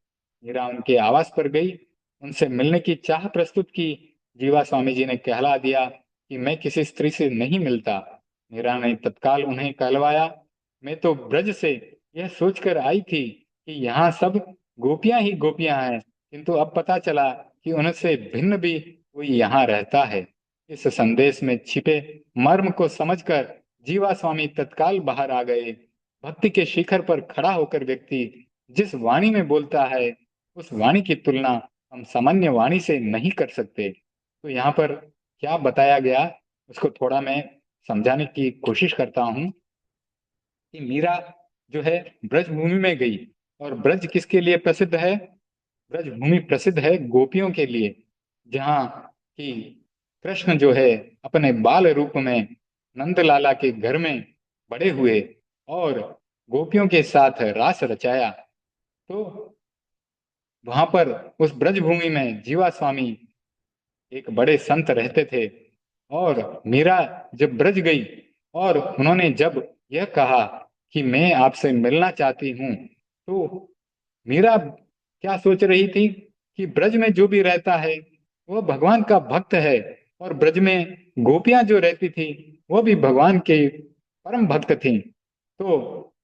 मीरा उनके आवास पर गई, उनसे मिलने की चाह प्रस्तुत की। जीवा स्वामी जी ने कहला दिया कि मैं किसी स्त्री से नहीं मिलता। मीरा ने तत्काल उन्हें कहलवाया, मैं तो ब्रज से यह सोचकर आई थी कि यहाँ सब गोपियां ही गोपियां हैं, किंतु अब पता चला कि उनसे भिन्न भी कोई यहाँ रहता है। इस संदेश में छिपे मर्म को समझकर जीवा स्वामी तत्काल बाहर आ गए। भक्ति के शिखर पर खड़ा होकर व्यक्ति जिस वाणी में बोलता है, उस वाणी की तुलना हम सामान्य वाणी से नहीं कर सकते। तो यहाँ पर क्या बताया गया, उसको थोड़ा मैं समझाने की कोशिश करता हूँ कि मीरा जो है ब्रज भूमि में गई। और ब्रज किसके लिए प्रसिद्ध है? ब्रज भूमि प्रसिद्ध है गोपियों के लिए, जहाँ की कृष्ण जो है अपने बाल रूप में नंदलाला के घर में बड़े हुए और गोपियों के साथ रास रचाया। तो वहां पर उस ब्रज भूमि में जीवा स्वामी एक बड़े संत रहते थे। और मीरा जब ब्रज गई और उन्होंने जब यह कहा कि मैं आपसे मिलना चाहती हूँ, तो मीरा क्या सोच रही थी कि ब्रज में जो भी रहता है वो भगवान का भक्त है। और ब्रज में गोपियां जो रहती थी वो भी भगवान के परम भक्त थी। तो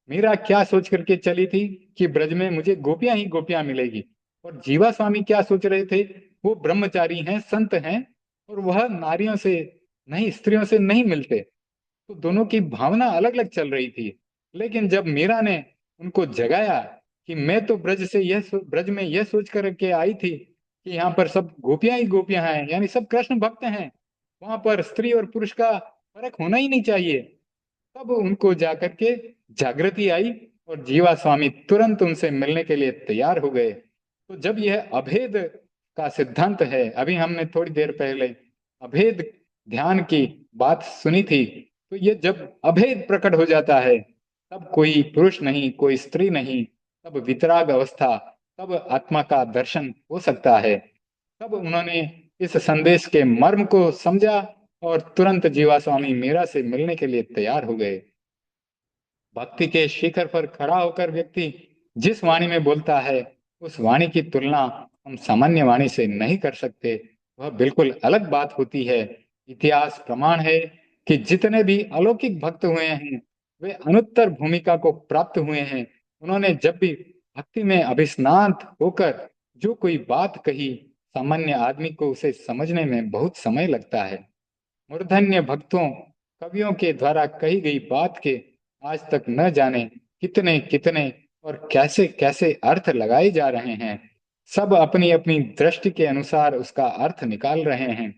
मीरा क्या सोच करके चली थी कि ब्रज में मुझे गोपियां ही गोपियां मिलेगी। और जीवा स्वामी क्या सोच रहे थे, वो ब्रह्मचारी हैं, संत हैं, और वह नारियों से नहीं, स्त्रियों से नहीं मिलते। तो दोनों की भावना अलग अलग चल रही थी। लेकिन जब मीरा ने उनको जगाया कि मैं तो ब्रज में यह सोच करके आई थी कि यहाँ पर सब गोपियां ही गोपियां हैं, यानी सब कृष्ण भक्त हैं, वहां पर स्त्री और पुरुष का फर्क होना ही नहीं चाहिए। तब उनको जाकर के जागृति आई और जीवा स्वामी तुरंत उनसे मिलने के लिए तैयार हो गए। तो जब यह अभेद का सिद्धांत है, अभी हमने थोड़ी देर पहले अभेद ध्यान की बात सुनी थी, तो ये जब अभेद प्रकट हो जाता है, तब कोई पुरुष नहीं, कोई स्त्री नहीं, तब वितराग अवस्था, तब आत्मा का दर्शन हो सकता है। तब उन्होंने इस संदेश के मर्म को समझा और तुरंत जीवा स्वामी मीरा से मिलने के लिए तैयार हो गए। भक्ति के शिखर पर खड़ा होकर व्यक्ति जिस वाणी में बोलता है, उस वाणी की तुलना हम सामान्य वाणी से नहीं कर सकते। वह बिल्कुल अलग बात होती है। इतिहास प्रमाण है कि जितने भी अलौकिक भक्त हुए हैं, वे अनुत्तर भूमिका को प्राप्त हुए हैं। उन्होंने जब भी भक्ति में अभिस्नात होकर जो कोई बात कही, सामान्य आदमी को उसे समझने में बहुत समय लगता है। मूर्धन्य भक्तों, कवियों के द्वारा कही गई बात के आज तक न जाने कितने कितने और कैसे कैसे अर्थ लगाए जा रहे हैं। सब अपनी अपनी दृष्टि के अनुसार उसका अर्थ निकाल रहे हैं।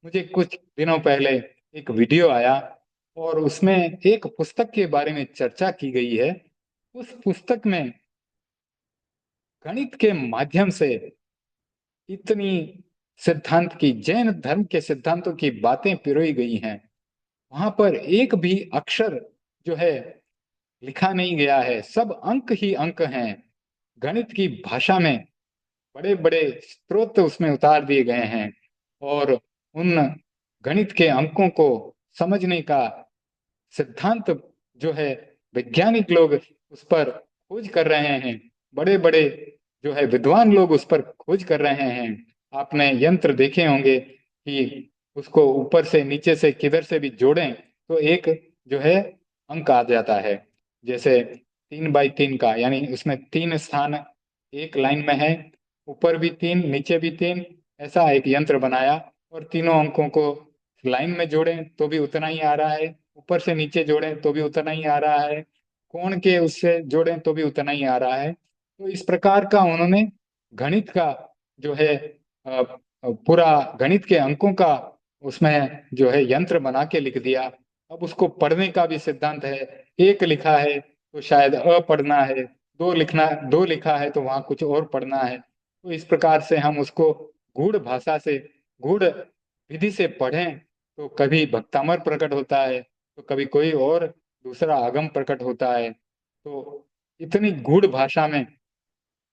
मुझे कुछ दिनों पहले एक वीडियो आया और उसमें एक पुस्तक के बारे में चर्चा की गई है। उस पुस्तक में गणित के माध्यम से इतनी सिद्धांत की, जैन धर्म के सिद्धांतों की बातें पिरोई गई हैं। वहां पर एक भी अक्षर जो है लिखा नहीं गया है, सब अंक ही अंक हैं। गणित की भाषा में बड़े बड़े स्रोत उसमें उतार दिए गए हैं। और उन गणित के अंकों को समझने का सिद्धांत जो है, वैज्ञानिक लोग उस पर खोज कर रहे हैं। बड़े बड़े जो है विद्वान लोग उस पर खोज कर रहे हैं। आपने यंत्र देखे होंगे कि उसको ऊपर से नीचे से किधर से भी जोड़ें तो एक जो है अंक आ जाता है। जैसे 3 बाई 3 का, यानी उसमें 3 स्थान एक लाइन में है, ऊपर भी 3 नीचे भी 3, ऐसा एक यंत्र बनाया। और तीनों अंकों को लाइन में जोड़ें तो भी उतना ही आ रहा है, ऊपर से नीचे जोड़ें तो भी उतना ही आ रहा है, कोण के उससे जोड़ें तो भी उतना ही आ रहा है। तो इस प्रकार का उन्होंने गणित का जो है पूरा गणित के अंकों का उसमें जो है यंत्र बना के लिख दिया। अब उसको पढ़ने का भी सिद्धांत है। एक लिखा है तो शायद अ पढ़ना है, दो लिखा है तो वहां कुछ और पढ़ना है। तो इस प्रकार से हम उसको गूढ़ भाषा से, गूढ़ विधि से पढ़ें तो कभी भक्तामर प्रकट होता है, तो कभी कोई और दूसरा आगम प्रकट होता है। तो इतनी गूढ़ भाषा में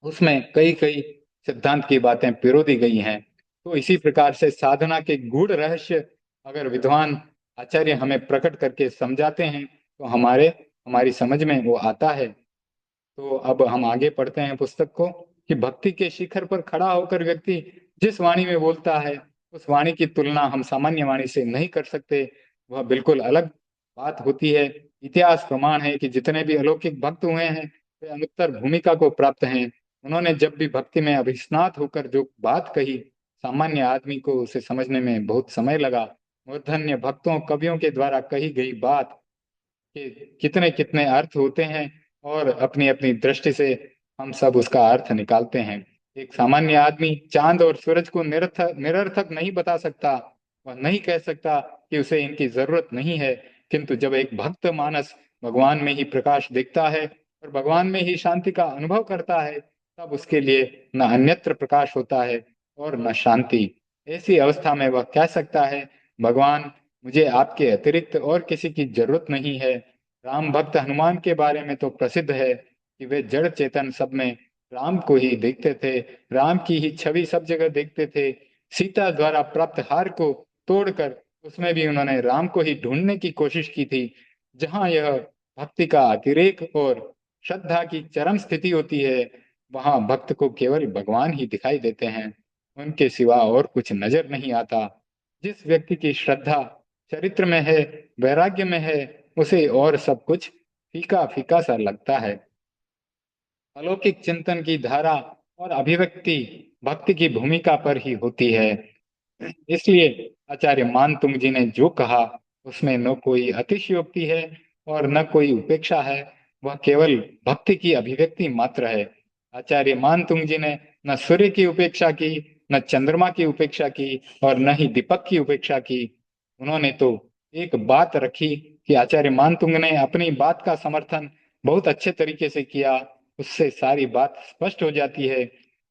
उसमें कई कई सिद्धांत की बातें पिरो दी गई हैं। तो इसी प्रकार से साधना के गूढ़ रहस्य अगर विद्वान आचार्य हमें प्रकट करके समझाते हैं तो हमारी समझ में वो आता है। तो अब हम आगे पढ़ते हैं पुस्तक को कि भक्ति के शिखर पर खड़ा होकर व्यक्ति जिस वाणी में बोलता है उस वाणी की तुलना हम सामान्य वाणी से नहीं कर सकते। वह बिल्कुल अलग बात होती है। इतिहास प्रमाण है कि जितने भी अलौकिक भक्त हुए हैं वे अनुत्तर भूमिका को प्राप्त हैं। उन्होंने जब भी भक्ति में अभिस्नात होकर जो बात कही, सामान्य आदमी को उसे समझने में बहुत समय लगा। मूर्धन्य भक्तों कवियों के द्वारा कही गई बात के कितने कितने अर्थ होते हैं और अपनी अपनी दृष्टि से हम सब उसका अर्थ निकालते हैं। एक सामान्य आदमी चांद और सूरज को निरर्थक निरर्थक नहीं बता सकता। वह नहीं कह सकता कि उसे इनकी जरूरत नहीं है। किंतु जब एक भक्त मानस भगवान में ही प्रकाश देखता है और भगवान में ही शांति का अनुभव करता है, तब उसके लिए न अन्यत्र प्रकाश होता है और न शांति। ऐसी अवस्था में वह कह सकता है, भगवान, मुझे आपके अतिरिक्त और किसी की जरूरत नहीं है। राम भक्त हनुमान के बारे में तो प्रसिद्ध है कि वे जड़ चेतन सब में राम को ही देखते थे, राम की ही छवि सब जगह देखते थे। सीता द्वारा प्राप्त हार को तोड़कर उसमें भी उन्होंने राम को ही ढूंढने की कोशिश की थी। जहां यह भक्ति का अतिरेक और श्रद्धा की चरम स्थिति होती है, वहां भक्त को केवल भगवान ही दिखाई देते हैं, उनके सिवा और कुछ नजर नहीं आता। जिस व्यक्ति की श्रद्धा चरित्र में है, वैराग्य में है, उसे और सब कुछ फीका फीका सा लगता है। अलौकिक चिंतन की धारा और अभिव्यक्ति भक्ति की भूमिका पर ही होती है। इसलिए आचार्य मानतुंग जी ने जो कहा उसमें न कोई अतिशयोक्ति है और न कोई उपेक्षा है। वह केवल भक्ति की अभिव्यक्ति मात्र है। आचार्य मानतुंग जी ने न सूर्य की उपेक्षा की, न चंद्रमा की उपेक्षा की और न ही दीपक की उपेक्षा की। उन्होंने तो एक बात रखी कि आचार्य मानतुंग ने अपनी बात का समर्थन बहुत अच्छे तरीके से किया। उससे सारी बात स्पष्ट हो जाती है।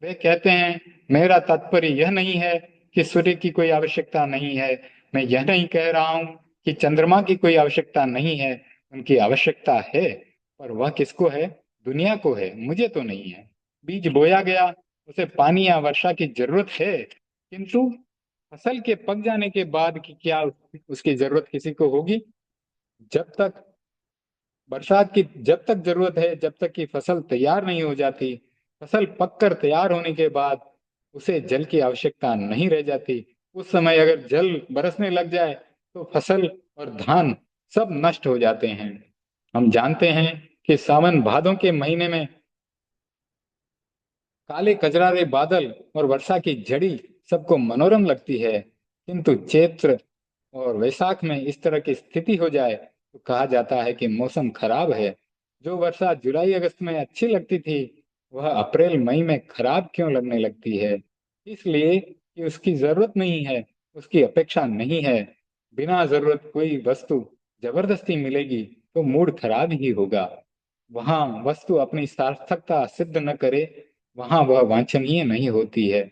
वे कहते हैं, मेरा तात्पर्य यह नहीं है कि सूर्य की कोई आवश्यकता नहीं है। मैं यह नहीं कह रहा हूं कि चंद्रमा की कोई आवश्यकता नहीं है। उनकी आवश्यकता है, पर वह किसको है? दुनिया को है, मुझे तो नहीं है। बीज बोया गया, उसे पानी या वर्षा की जरूरत है, किंतु फसल के पक जाने के बाद की क्या उसकी जरूरत किसी को होगी? जब तक बरसात की जब तक जरूरत है, जब तक कि फसल तैयार नहीं हो जाती, फसल पककर तैयार होने के बाद उसे जल की आवश्यकता नहीं रह जाती। उस समय अगर जल बरसने लग जाए तो फसल और धान सब नष्ट हो जाते हैं। हम जानते हैं कि सावन भादों के महीने में काले कजरारे बादल और वर्षा की झड़ी सबको मनोरम लगती है, किंतु चैत्र और वैसाख में इस तरह की स्थिति हो जाए तो कहा जाता है कि मौसम खराब है। जो वर्षा जुलाई अगस्त में अच्छी लगती थी, वह अप्रैल मई में खराब क्यों लगने लगती है? इसलिए कि उसकी जरूरत नहीं है, उसकी अपेक्षा नहीं है। बिना जरूरत कोई वस्तु जबरदस्ती मिलेगी तो मूड खराब ही होगा। वहां वस्तु अपनी सार्थकता सिद्ध न करे, वहां वह वांछनीय नहीं होती है।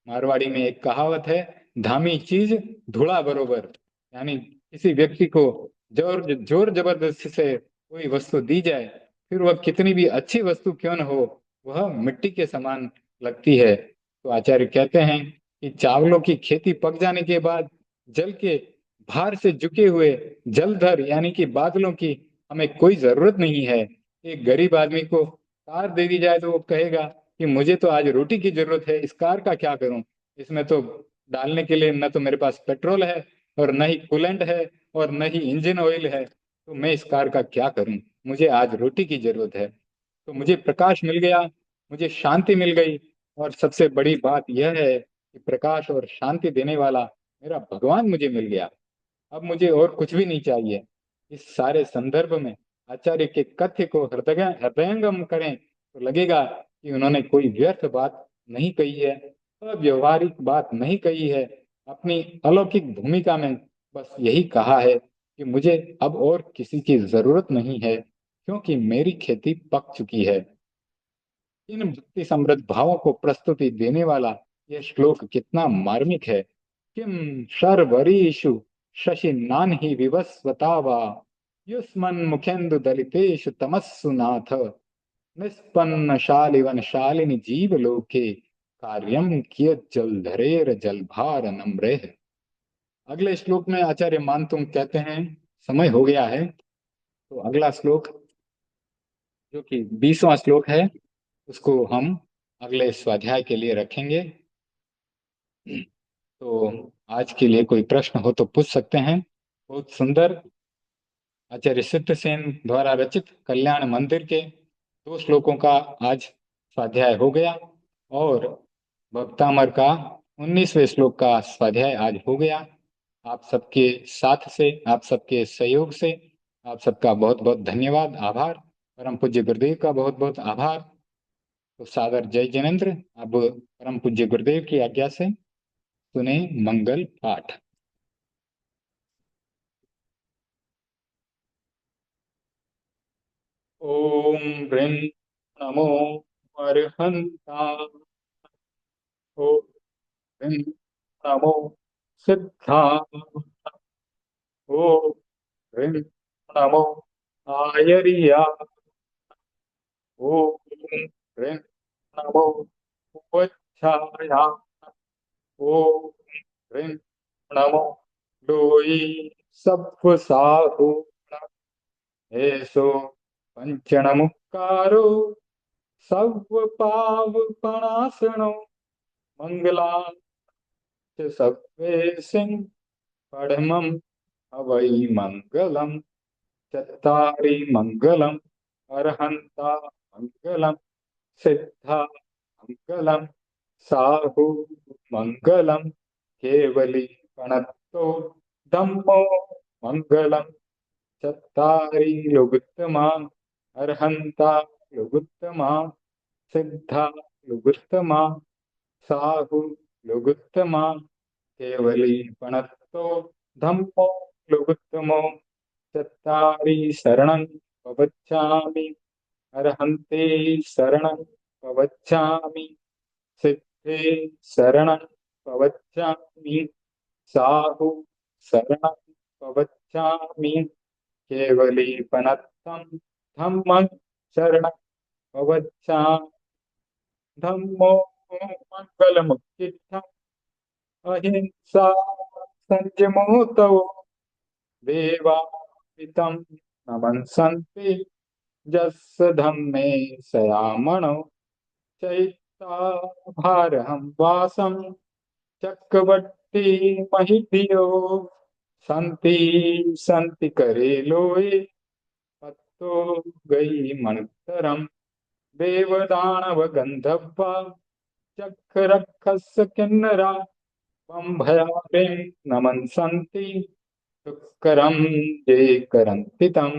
मारवाड़ी में एक कहावत है, धामी चीज धूला बरोबर। यानी किसी व्यक्ति को जोर जोर जबरदस्ती से कोई वस्तु दी जाए, फिर वह कितनी भी अच्छी वस्तु क्यों न हो, वह मिट्टी के समान लगती है। तो आचार्य कहते हैं कि चावलों की खेती पक जाने के बाद जल के भार से झुके हुए जलधर यानी कि बादलों की हमें कोई जरूरत नहीं है। एक गरीब आदमी को कार दे दी जाए तो वो कहेगा कि मुझे तो आज रोटी की जरूरत है, इस कार का क्या करूं? इसमें तो डालने के लिए न तो मेरे पास पेट्रोल है और न ही कूलेंट है और न ही इंजन ऑयल है, तो मैं इस कार का क्या करूं? मुझे आज रोटी की जरूरत है। तो मुझे प्रकाश मिल गया, मुझे शांति मिल गई, और सबसे बड़ी बात यह है कि प्रकाश और शांति देने वाला मेरा भगवान मुझे मिल गया। अब मुझे और कुछ भी नहीं चाहिए। इस सारे संदर्भ में आचार्य के कथ्य को हृदयंगम करें तो लगेगा कि उन्होंने कोई व्यर्थ बात नहीं कही है, अव्यवहारिक बात नहीं कही है। अपनी अलौकिक भूमिका में बस यही कहा है कि मुझे अब और किसी की जरूरत नहीं है, क्योंकि मेरी खेती पक चुकी है। इन भक्ति समृद्ध भावों को प्रस्तुति देने वाला यह श्लोक कितना मार्मिक है। किम शर्वरीषु शशि नान्हि विवस्वता वा युष्मन् मुखेन्दु दलितेषु तमस्सु नाथ निष्पन्न शालिवन शालिनी जीव लोके कार्यम कियत जलधरेर जलभार नम्रेह। अगले श्लोक में आचार्य मानतुंग कहते हैं, समय हो गया है, तो अगला श्लोक जो कि 20वां श्लोक है उसको हम अगले स्वाध्याय के लिए रखेंगे। तो आज के लिए कोई प्रश्न हो तो पूछ सकते हैं। बहुत सुंदर आचार्य सिद्धसेन द्वारा रचित कल्याण मंदिर के 2 श्लोकों का आज स्वाध्याय हो गया और भक्तामर का 19वें श्लोक का स्वाध्याय आज हो गया। आप सबके साथ से, आप सबके सहयोग से आप सबका बहुत बहुत धन्यवाद, आभार। परम पूज्य गुरुदेव का बहुत बहुत आभार। तो सादर जय जिनेन्द्र। अब परम पूज्य गुरुदेव की आज्ञा से सुने मंगल पाठ। ओम ह्रीं नमो अर्हंता। ओम ह्रीं नमो सिद्धा। ओम ह्रीं नमो आयर्या। ओम ह्रीं नमो उपच्छाया। ओम ह्रीं नमो लोई सप्पसाहु। एसो पंचणमुक्कारो सर्वपावपणासनो मंगलाच सर्वेसिं परमं हवै मंगलम। चत्तारि मंगलम अरहंता मंगलम सिद्धा मंगलम साहु मंगलम केवली प्रणतो धम्मो मंगलम। चत्तारि योगुत्तमा अरहंता योगुत्तमा सिद्धा योगुत्तमा साहु योगुत्तमा केवली प्रणतो धम्मो योगुत्तमो। चत्तारि शरणं प्रवच्छामि अरहन्ते शरणं प्रवच्छामि सिद्धे शरणं प्रवच्छामि साहु शरणं प्रवच्छामि केवली पनत्तं धम्मं शरणं प्रवच्छामि। धम्मो मंगलमुत्तिष्ठम् अहिंसा संयमो तव देवापितं नमस्सन्ति यस्य धम्मे सयामणौ चैत्ता भारहं वासं चक्रवर्ती महिधियो संति संति करे लोए तत्तो गई मणुत्तरम देवदानव गंधर्वा चक्ररक्षस किन्नरा पंभयाभिं नमन्सन्ति दुष्करं ये करन्ति तं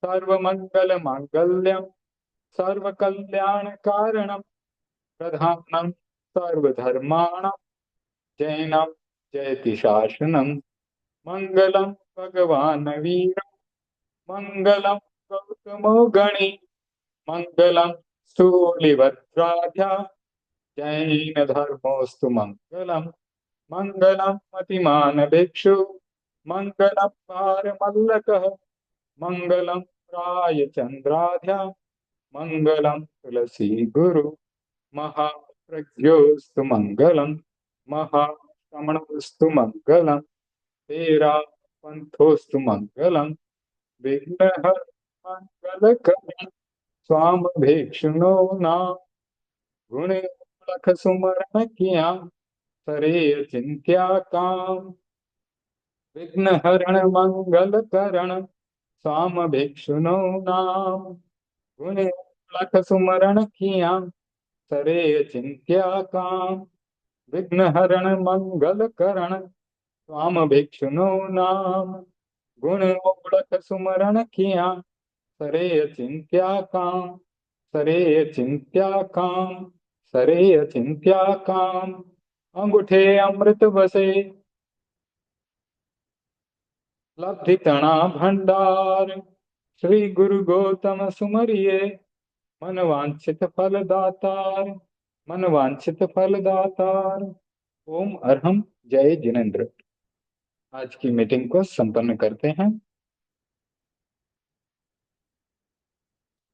सर्वमंगल मांगल्यं सर्वकल्याणकारणं प्रधानं सर्वधर्माणां जैनं जयति शासनं। मंगलम भगवान वीर मंगलम गौतमो गणी मंगलम स्थूलिभद्राढ्या जैन धर्मोस्तु मंगलम। मंगलम मतिमान भिक्षु मंगलम पारमल्लकः मंगलम प्राय चंद्राध्या मंगलम तुलसी गुरु महाप्रज्ञोस्तु मंगलम महाश्रमणोस्तु मंगलम तेरा पंथोस्तु मंगलम। विघ्नहर मंगलकरण स्वाम भेक्षुनो नाम गुण लख सुमरण किया सरे चिंत्या काम। विघ्नहरण मंगल करण स्वाम भिक्षुनो नाम गुण लख सुमरण किया सरे चिंत्या काम। विघ्नहरण मंगल करण स्वाम भिक्षुनो नाम गुण ओढ़ख सुमरण किया सरे चिंत्या काम। सरे चिंत्या काम सरे चिंत्या काम। अंगूठे अमृत बसे लब्धि तणा भंडार श्री गुरु गौतम सुमरिये मनवांछित फल दातार, मनवांछित फल दातार। ओम अरहम जय जिनेन्द्र। आज की मीटिंग को संपन्न करते हैं।